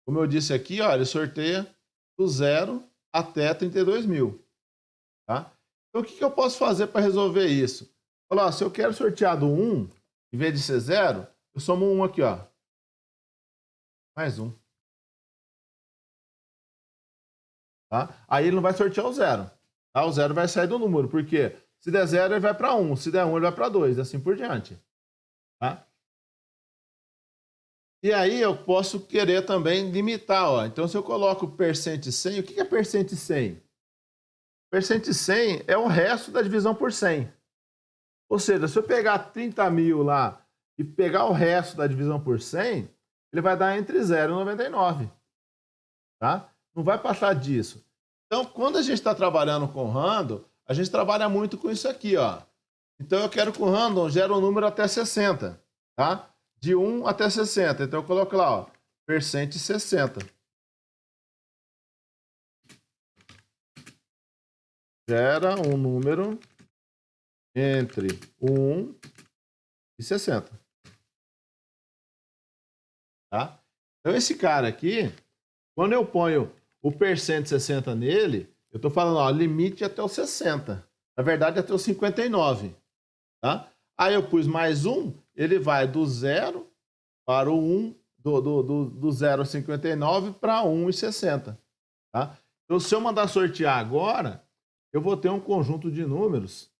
como eu disse aqui, ó, ele sorteia do 0 até 32 mil. Tá? Então, o que eu posso fazer para resolver isso? Olha lá, se eu quero sortear do 1, em vez de ser 0, eu somo 1 aqui, ó. Mais 1. Tá? Aí ele não vai sortear o 0. Tá? O 0 vai sair do número, porque se der 0, ele vai para 1. Se der 1, ele vai para 2, e assim por diante. Tá? E aí eu posso querer também limitar. Ó. Então, se eu coloco percent 100, o que é percent 100? Percent 100 é o resto da divisão por 100. Ou seja, se eu pegar 30 mil lá e pegar o resto da divisão por 100, ele vai dar entre 0 e 99. Tá? Não vai passar disso. Então, quando a gente está trabalhando com random, a gente trabalha muito com isso aqui. Ó. Então, eu quero que o random gere um número até 60. Tá? De 1 até 60. Então, eu coloco lá, ó, percent 60. Gera um número entre 1 e 60. Tá? Então, esse cara aqui, quando eu ponho o percent 60 nele, eu estou falando, ó, limite até o 60. Na verdade, até o 59. Tá? Aí eu pus mais 1, ele vai do 0 para o 1, do 0 a 59 para 1 e 60. Tá? Então, se eu mandar sortear agora, eu vou ter um conjunto de números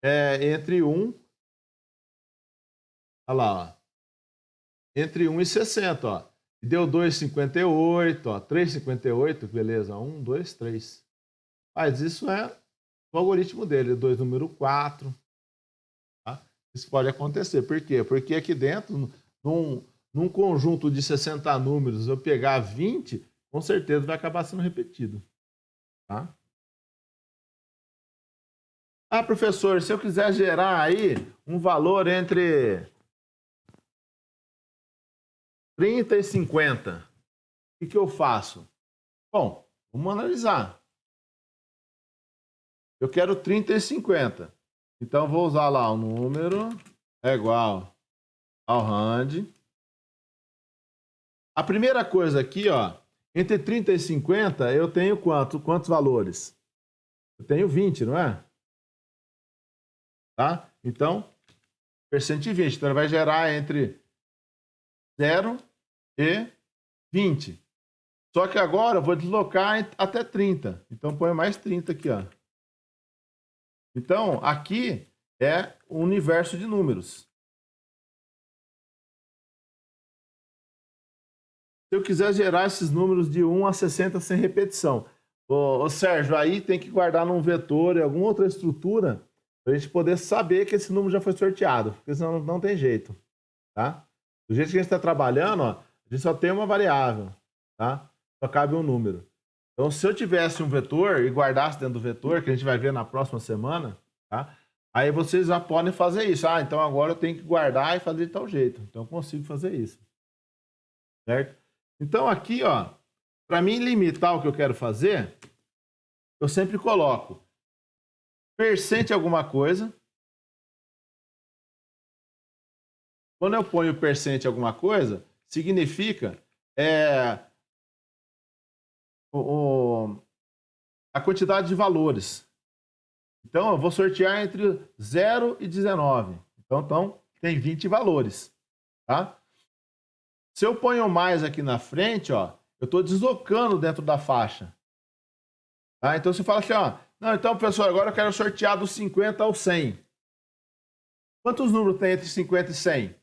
entre 1, olha lá, ó, entre 1 e 60, ó. Deu 2,58, ó, 3,58, beleza, 1, 2, 3. Mas isso é o algoritmo dele, 2 número 4. Tá? Isso pode acontecer. Por quê? Porque aqui dentro, num conjunto de 60 números, eu pegar 20, com certeza vai acabar sendo repetido. Tá? Ah, professor, se eu quiser gerar aí um valor entre 30 e 50, o que eu faço? Bom, vamos analisar. Eu quero 30 e 50. Então, vou usar lá o número é igual ao rand. A primeira coisa aqui, ó, entre 30 e 50, eu tenho quantos valores? Eu tenho 20, não é? Tá? Então, percent 20. Então, ele vai gerar entre 0 e 20. Só que agora eu vou deslocar até 30. Então, põe mais 30 aqui, ó. Então, aqui é o universo de números. Se eu quiser gerar esses números de 1 a 60 sem repetição. Ô Sérgio, aí tem que guardar num vetor, em alguma outra estrutura, para a gente poder saber que esse número já foi sorteado, porque senão não tem jeito. Tá? Do jeito que a gente está trabalhando, ó, a gente só tem uma variável. Tá? Só cabe um número. Então, se eu tivesse um vetor e guardasse dentro do vetor, que a gente vai ver na próxima semana, tá? Aí vocês já podem fazer isso. Ah, então agora eu tenho que guardar e fazer de tal jeito. Então, eu consigo fazer isso. Certo? Então, aqui, ó, para mim limitar o que eu quero fazer, eu sempre coloco percent alguma coisa. Quando eu ponho percent alguma coisa, significa a quantidade de valores. Então, eu vou sortear entre 0 e 19. Então tem 20 valores. Tá? Se eu ponho mais aqui na frente, ó, eu estou deslocando dentro da faixa. Tá? Então, você fala assim, ó, não, então, professor, agora eu quero sortear do 50 ao 100. Quantos números tem entre 50 e 100?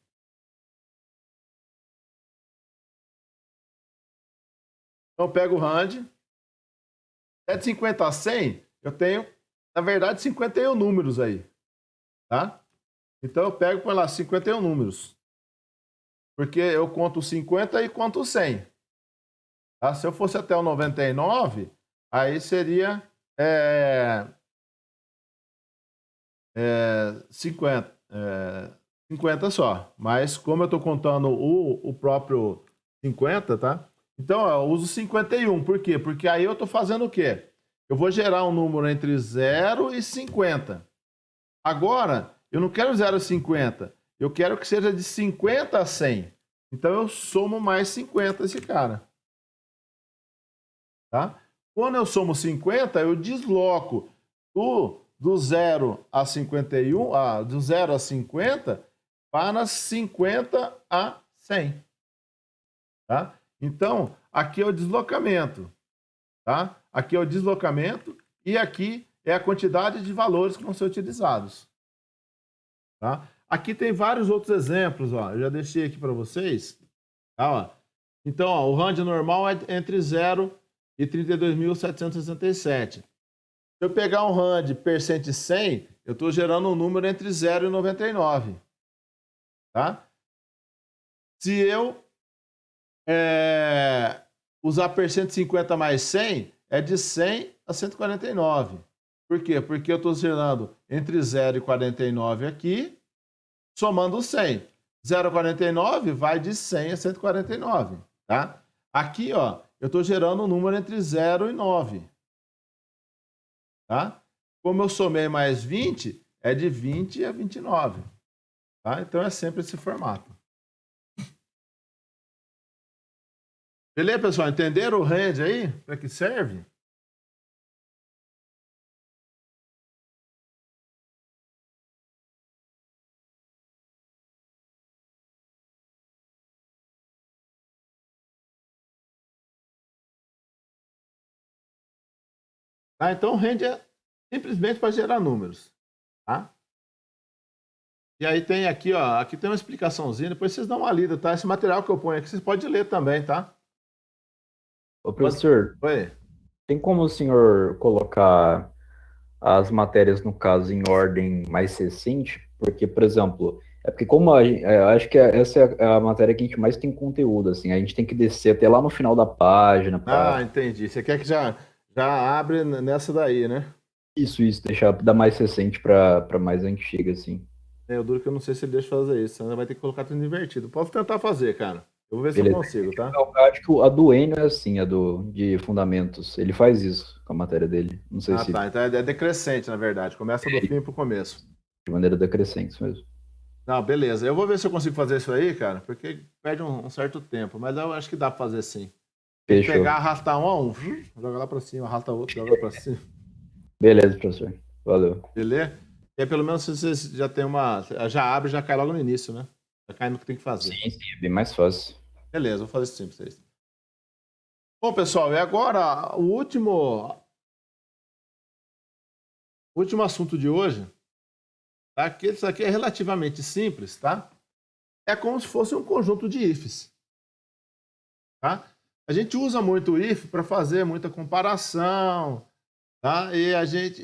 Então eu pego o RAND. De 50 a 100, eu tenho, na verdade, 51 números aí. Tá? Então eu pego, põe lá, 51 números. Porque eu conto 50 e conto 100. Tá? Se eu fosse até o 99, aí seria 50. 50 só. Mas como eu estou contando o próprio 50, tá? Então ó, eu uso 51. Por quê? Porque aí eu estou fazendo o quê? Eu vou gerar um número entre 0 e 50. Agora, eu não quero 0 a 50. Eu quero que seja de 50 a 100. Então eu somo mais 50 esse cara. Tá? Quando eu somo 50, eu desloco do 0 a 51, do 0 a 50 para 50 a 100. Tá? Então, aqui é o deslocamento. Tá? Aqui é o deslocamento e aqui é a quantidade de valores que vão ser utilizados. Tá? Aqui tem vários outros exemplos. Ó. Eu já deixei aqui para vocês. Tá? Ó. Então, ó, o RAND normal é entre 0 e 32.767. Se eu pegar um RAND percent 100, eu estou gerando um número entre 0 e 99. Tá? Se eu usar percent 50 mais 100, é de 100 a 149. Por quê? Porque eu estou gerando entre 0 e 49 aqui, somando 100. 0 a 49 vai de 100 a 149. Tá? Aqui, ó, eu estou gerando um número entre 0 e 9. Tá? Como eu somei mais 20, é de 20 a 29. Tá? Então é sempre esse formato. Beleza, pessoal? Entenderam o range aí? Para que serve? Tá? Então o range é simplesmente para gerar números. Tá? E aí tem aqui, ó, aqui tem uma explicaçãozinha, depois vocês dão uma lida, tá? Esse material que eu ponho aqui, vocês podem ler também, tá? Ô, professor, Oi. tem como o senhor colocar as matérias, no caso, em ordem mais recente? Porque, por exemplo, é porque como acho que essa é a matéria que a gente mais tem conteúdo, assim, a gente tem que descer até lá no final da página Ah, para entendi. Você quer que já abre nessa daí, né? isso, deixar da mais recente para mais antiga, assim. É, o duro que eu não sei se ele deixa fazer isso, senão vai ter que colocar tudo invertido. Posso tentar fazer, cara. Eu vou ver se eu Beleza. consigo, tá? Eu acho que a do Enio é assim, de fundamentos. Ele faz isso com a matéria dele. Não sei Ah, se tá. Então é decrescente, na verdade. Começa do fim pro começo. de maneira decrescente mesmo. Não, beleza. Eu vou ver se eu consigo fazer isso aí, cara, porque perde um certo tempo. Mas eu acho que dá pra fazer sim. Tem que pegar, Fechou. arrastar um a um. Joga lá pra cima, arrasta outro, joga lá pra cima. Beleza, professor. Valeu. Beleza? E aí, pelo menos você já tem uma. Já abre, já cai logo no início, né? Já cai no que tem que fazer. Sim, é bem mais fácil. Beleza, vou fazer isso sim pra vocês. Bom, pessoal, e agora o último assunto de hoje, tá? Que isso aqui é relativamente simples, tá? É como se fosse um conjunto de ifs, tá? A gente usa muito o if para fazer muita comparação, tá? E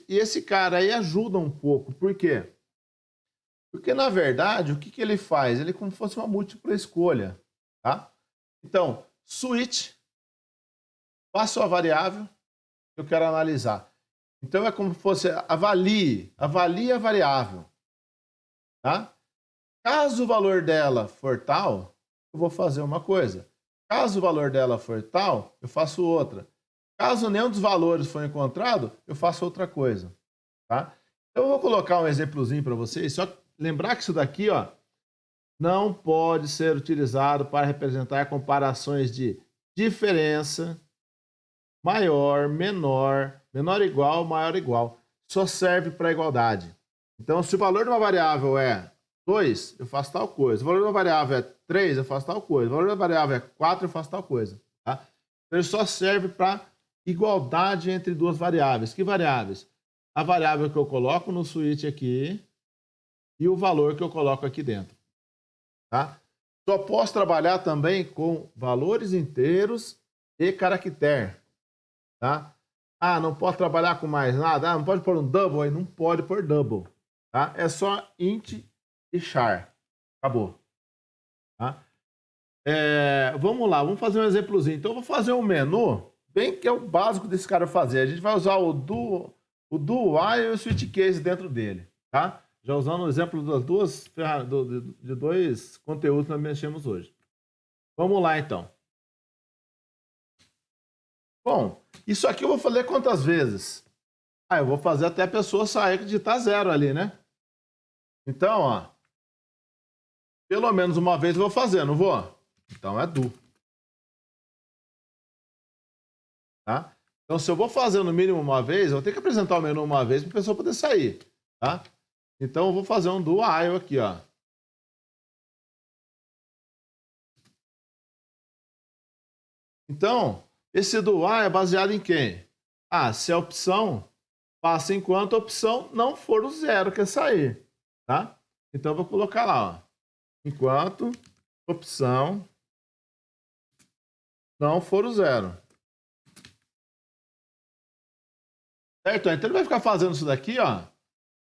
esse cara aí ajuda um pouco. Por quê? Porque na verdade, o que que ele faz? Ele é como se fosse uma múltipla escolha, tá? Então, switch, passo a variável que eu quero analisar. Então é como se fosse avalie a variável, tá? Caso o valor dela for tal, eu vou fazer uma coisa. Caso o valor dela for tal, eu faço outra. Caso nenhum dos valores for encontrado, eu faço outra coisa, tá? Eu vou colocar um exemplozinho para vocês, só lembrar que isso daqui, ó, não pode ser utilizado para representar comparações de diferença, maior, menor, menor igual, maior igual. Só serve para igualdade. Então, se o valor de uma variável é 2, eu faço tal coisa. O valor de uma variável é 3, eu faço tal coisa. O valor da variável é 4, eu faço tal coisa. Tá? Então, ele só serve para igualdade entre duas variáveis. Que variáveis? A variável que eu coloco no switch aqui e o valor que eu coloco aqui dentro. Tá? Só posso trabalhar também com valores inteiros e caractere, tá? Ah, não pode trabalhar com mais nada. Ah, não pode pôr um double aí. Não pode pôr double, tá? É só int e char. Acabou, tá? Vamos lá, vamos fazer um exemplozinho. Então, eu vou fazer um menu, bem que é o básico desse cara fazer. A gente vai usar o do while e o switch case dentro dele, tá? Já usando o exemplo das duas de dois conteúdos que nós mexemos hoje. Vamos lá, então. Bom, isso aqui eu vou fazer quantas vezes? Ah, eu vou fazer até a pessoa sair e digitar 0 ali, né? Então, ó, pelo menos uma vez eu vou fazer, não vou? Então é do. Tá? Então, se eu vou fazer no mínimo uma vez, eu vou ter que apresentar o menu uma vez para a pessoa poder sair. Tá? Então, eu vou fazer um do while aqui, ó. Então, esse do while é baseado em quem? Ah, se a opção passa enquanto a opção não for o 0, que é sair. Tá? Então, eu vou colocar lá, ó. Enquanto opção não for o 0. Certo? Então, ele vai ficar fazendo isso daqui, ó,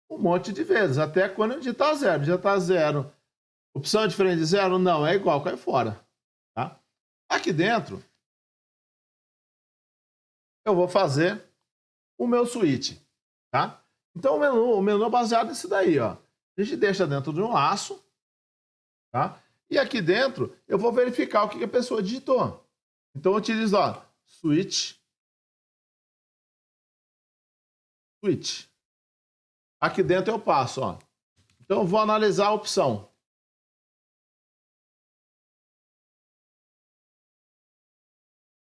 um monte de vezes, até quando eu digitar 0. Digitar 0. Opção diferente de 0? Não, é igual, cai fora. Tá? Aqui dentro, eu vou fazer o meu switch. Tá? Então, o menu é baseado nisso daí. Ó. A gente deixa dentro de um laço. Tá? E aqui dentro, eu vou verificar o que a pessoa digitou. Então, eu utilizo ó, switch. Aqui dentro eu passo. Ó. Então, eu vou analisar a opção.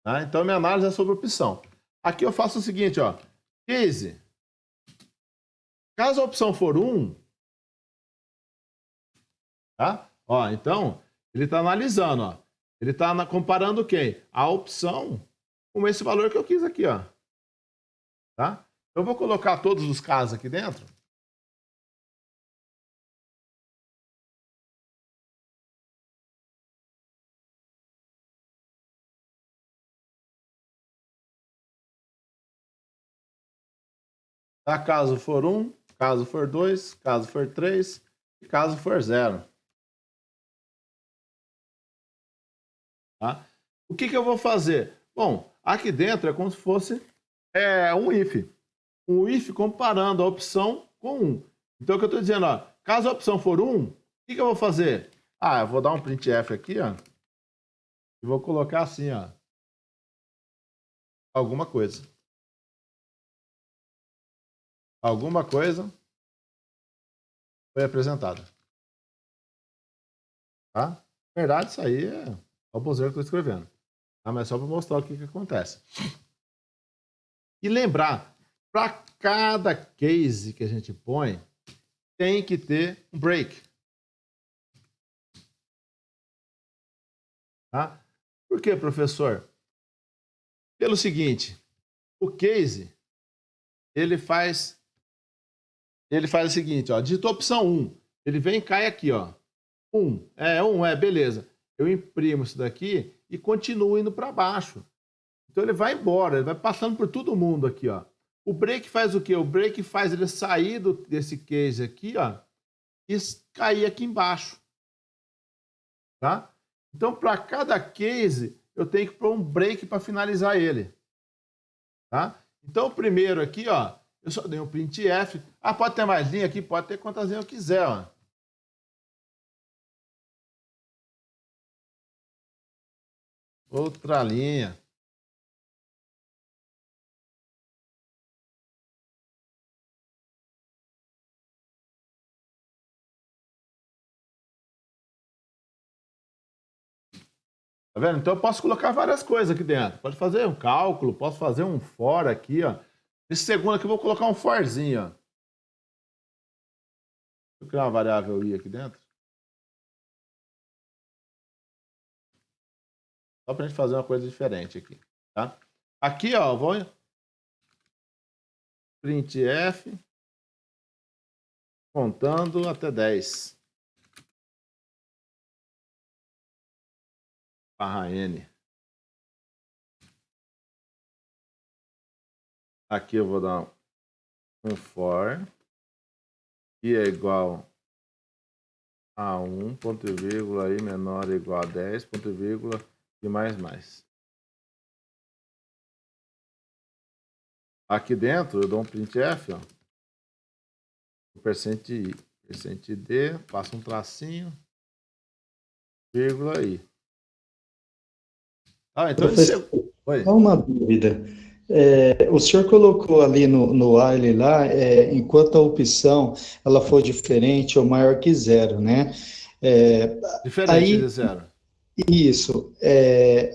Tá? Então, minha análise é sobre opção. Aqui eu faço o seguinte, ó. Case. Caso a opção for 1, tá? Ó, então, ele está analisando, ó. Ele está comparando quem? A opção com esse valor que eu quis aqui, ó. Tá? Eu vou colocar todos os casos aqui dentro. Tá? Caso for 1, caso for 2, caso for 3 e caso for 0. Tá? O que eu vou fazer? Bom, aqui dentro é como se fosse um if. Um if comparando a opção com 1. Então, o que eu estou dizendo, ó, caso a opção for 1, o que eu vou fazer? Ah, eu vou dar um printf aqui, ó, e vou colocar assim, ó, alguma coisa. Alguma coisa foi apresentada. Tá? Na verdade, isso aí é o bozeiro que eu estou escrevendo. Tá? Mas só para mostrar o que acontece. E lembrar, para cada case que a gente põe, tem que ter um break. Tá? Por quê, professor? Pelo seguinte, o case, ele faz o seguinte, ó, digitou a opção 1, ele vem e cai aqui, ó. 1, beleza. Eu imprimo isso daqui e continuo indo para baixo. Então ele vai embora, ele vai passando por todo mundo aqui, ó. O break faz o quê? O break faz ele sair desse case aqui, ó, e cair aqui embaixo. Tá? Então, para cada case, eu tenho que pôr um break para finalizar ele. Tá? Então, o primeiro aqui, ó, eu só dei um printf. Ah, pode ter mais linha aqui? Pode ter quantas linhas eu quiser, ó. Outra linha. Tá vendo? Então eu posso colocar várias coisas aqui dentro. Pode fazer um cálculo, posso fazer um for aqui, ó. Esse segundo aqui eu vou colocar um forzinho, ó. Deixa eu criar uma variável i aqui dentro. Só para a gente fazer uma coisa diferente aqui, tá? Aqui, ó, vou printf contando até 10. Barra n. Aqui eu vou dar um for. I é igual a 1, ponto e vírgula, I menor ou igual a 10, ponto e vírgula, e mais. Aqui dentro eu dou um printf, ó. O %i, %d, passa um tracinho, vírgula i. Ah, então Professor, Oi. só uma dúvida. O senhor colocou ali no while lá, enquanto a opção ela for diferente ou maior que zero, né? Diferente de Aí, zero. isso.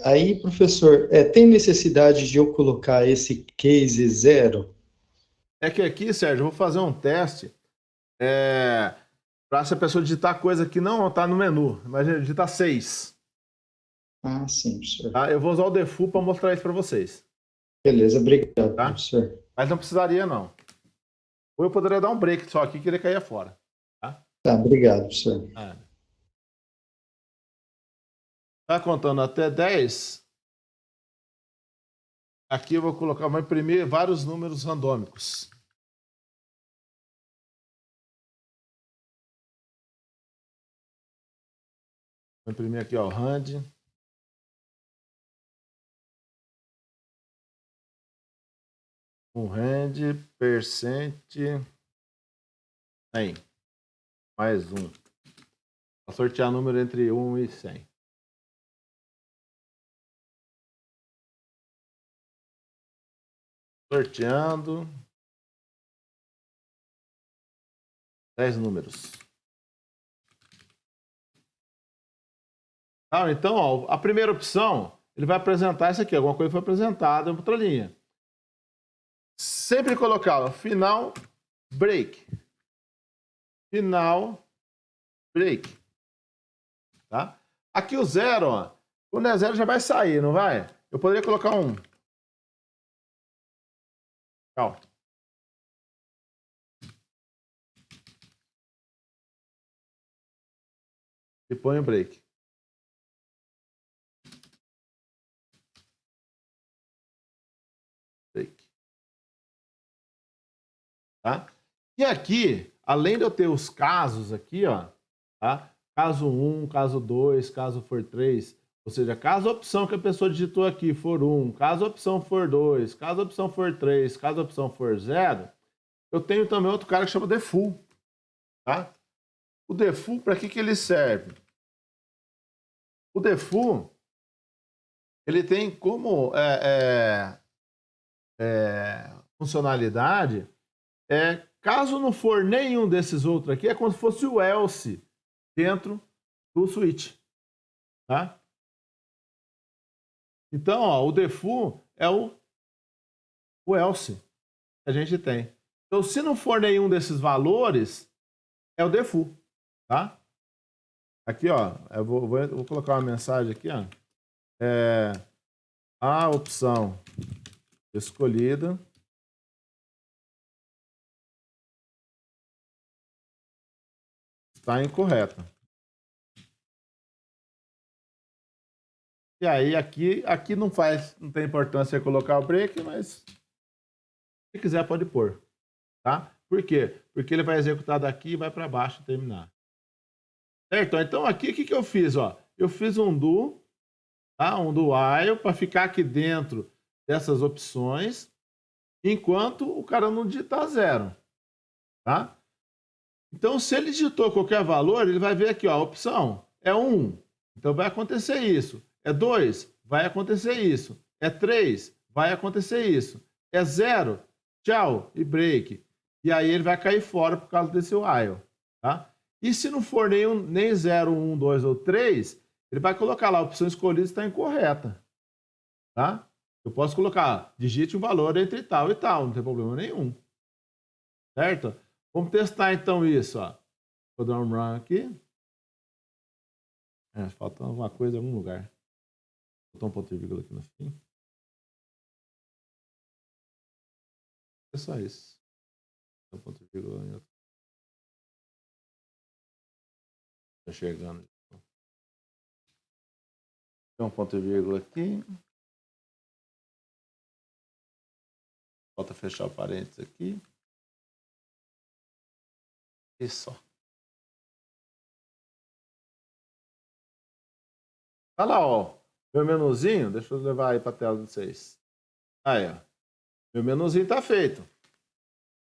Aí, professor, tem necessidade de eu colocar esse case zero? É que aqui, Sérgio, eu vou fazer um teste para essa pessoa digitar coisa que não está no menu. Imagina, digitar 6. Ah, sim, professor. Tá? Eu vou usar o default para mostrar isso para vocês. Beleza, obrigado, Tá? professor. Mas não precisaria, não. Ou eu poderia dar um break só aqui que ele caía fora. Tá? Tá, obrigado, professor. Tá contando até 10. Aqui eu vou colocar, vou imprimir vários números randômicos. Vou imprimir aqui, ó, rand. Um rand, percent, 100. Mais um. Vou sortear número entre 1 e 100. Sorteando. 10 números. Ah, então, ó, a primeira opção, ele vai apresentar isso aqui. Alguma coisa foi apresentada em outra linha. Sempre colocar, ó, final, break. Final, break. Tá? Aqui o zero, ó. Quando é zero já vai sair, não vai? Eu poderia colocar um. Tchau. E põe o break. Break. Tá? E aqui, além de eu ter os casos aqui, ó, tá? Caso 1, caso 2, caso for 3, ou seja, caso a opção que a pessoa digitou aqui for 1, caso a opção for 2, caso a opção for 3, caso a opção for 0, eu tenho também outro cara que chama default, tá? O default, para que ele serve? O default, ele tem como funcionalidade, caso não for nenhum desses outros aqui, é como se fosse o else dentro do switch, tá? Então, ó, o default é o else que a gente tem. Então, se não for nenhum desses valores, é o default, tá? Aqui, ó, eu vou colocar uma mensagem aqui, ó. A opção escolhida está incorreta. E aí, aqui não tem importância colocar o break, mas se quiser pode pôr, tá? Por quê? Porque ele vai executar daqui e vai para baixo e terminar. Certo? Então aqui, o que eu fiz? Ó? Eu fiz um do, tá? Um do while para ficar aqui dentro dessas opções, enquanto o cara não digitar zero, tá? Então, se ele digitou qualquer valor, ele vai ver aqui, ó, a opção é 1, então vai acontecer isso. É 2, vai acontecer isso. É 3, vai acontecer isso. É 0, tchau, e break. E aí ele vai cair fora por causa desse while, tá? E se não for nem 0, 1, 2 ou 3, ele vai colocar lá, a opção escolhida está incorreta, tá? Eu posso colocar, digite um valor entre tal e tal, não tem problema nenhum, certo? Vamos testar então isso, ó. Vou dar um run aqui. Falta alguma coisa em algum lugar. Vou botar um ponto e vírgula aqui no fim. É só isso. Um ponto e vírgula em outro. Tô enxergando. Tem um ponto e vírgula aqui. Falta fechar o parênteses aqui. Isso. Tá lá, ó. Meu menuzinho, deixa eu levar aí para a tela de vocês. Aí, ó. Meu menuzinho tá feito.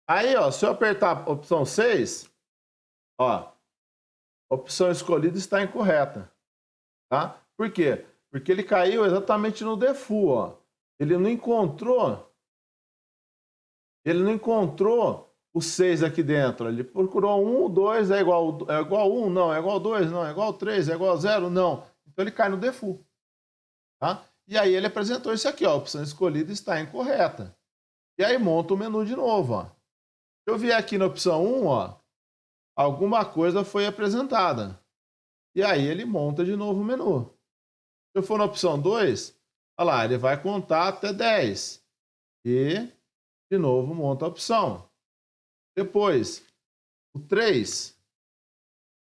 Aí, ó, se eu apertar a opção 6, ó, a opção escolhida está incorreta, tá? Por quê? Porque ele caiu exatamente no default, ó. Ele não encontrou o 6 aqui dentro. Ele procurou 1, 2, é igual 1, não, é igual 2, não, é igual 3, é igual 0, não. Então ele cai no default, tá? E aí ele apresentou isso aqui, ó, a opção escolhida está incorreta. E aí monta o menu de novo, ó. Se eu vier aqui na opção 1, ó, alguma coisa foi apresentada. E aí ele monta de novo o menu. Se eu for na opção 2, olha lá, ele vai contar até 10. E, de novo, monta a opção. Depois, o 3,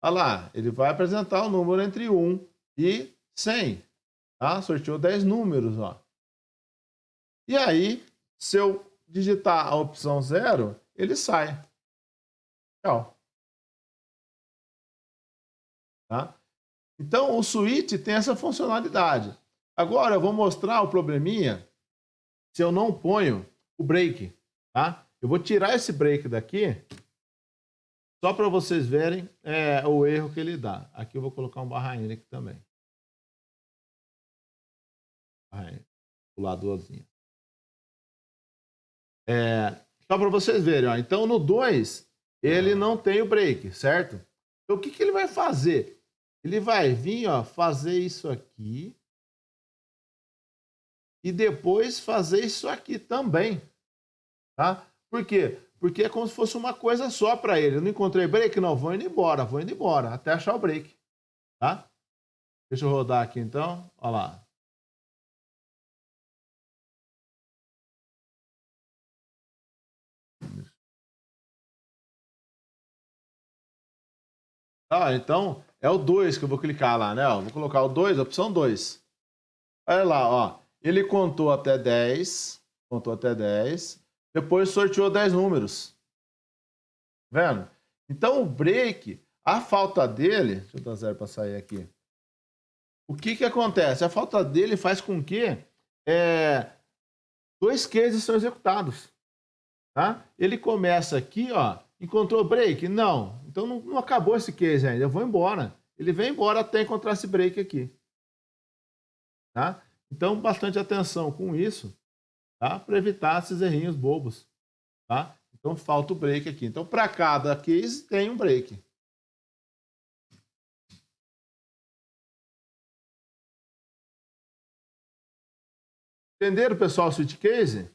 olha lá, ele vai apresentar o número entre 1 e 100. Tá? Sorteou 10 números, ó. E aí, se eu digitar a opção 0, ele sai. Tchau. Tá? Então, o switch tem essa funcionalidade. Agora, eu vou mostrar o probleminha se eu não ponho o break. Tá? Eu vou tirar esse break daqui só para vocês verem o erro que ele dá. Aqui eu vou colocar um barra N aqui também. O ladozinho. Só para vocês verem. Ó. Então, no 2, ele não tem o break, certo? Então, o que, que ele vai fazer? Ele vai vir, ó, fazer isso aqui e depois fazer isso aqui também, tá? Por quê? Porque é como se fosse uma coisa só para ele. Eu não encontrei break? Não, vou indo embora, até achar o break, tá? Deixa eu rodar aqui então, olha lá. Tá, então é o 2 que eu vou clicar lá, né? Ó, vou colocar o 2, opção 2. Olha lá, ó. Ele contou até 10, depois sorteou 10 números. Vendo? Então o break, a falta dele, deixa eu dar 0 para sair aqui. O que que acontece? A falta dele faz com que 2 cases são executados. Tá? Ele começa aqui, ó, encontrou break? Não. Então não acabou esse case ainda, eu vou embora. Ele vem embora até encontrar esse break aqui. Tá? Então, bastante atenção com isso, tá? Para evitar esses errinhos bobos. Tá? Então, falta o break aqui. Então, para cada case, tem um break. Entenderam, pessoal, o switch case?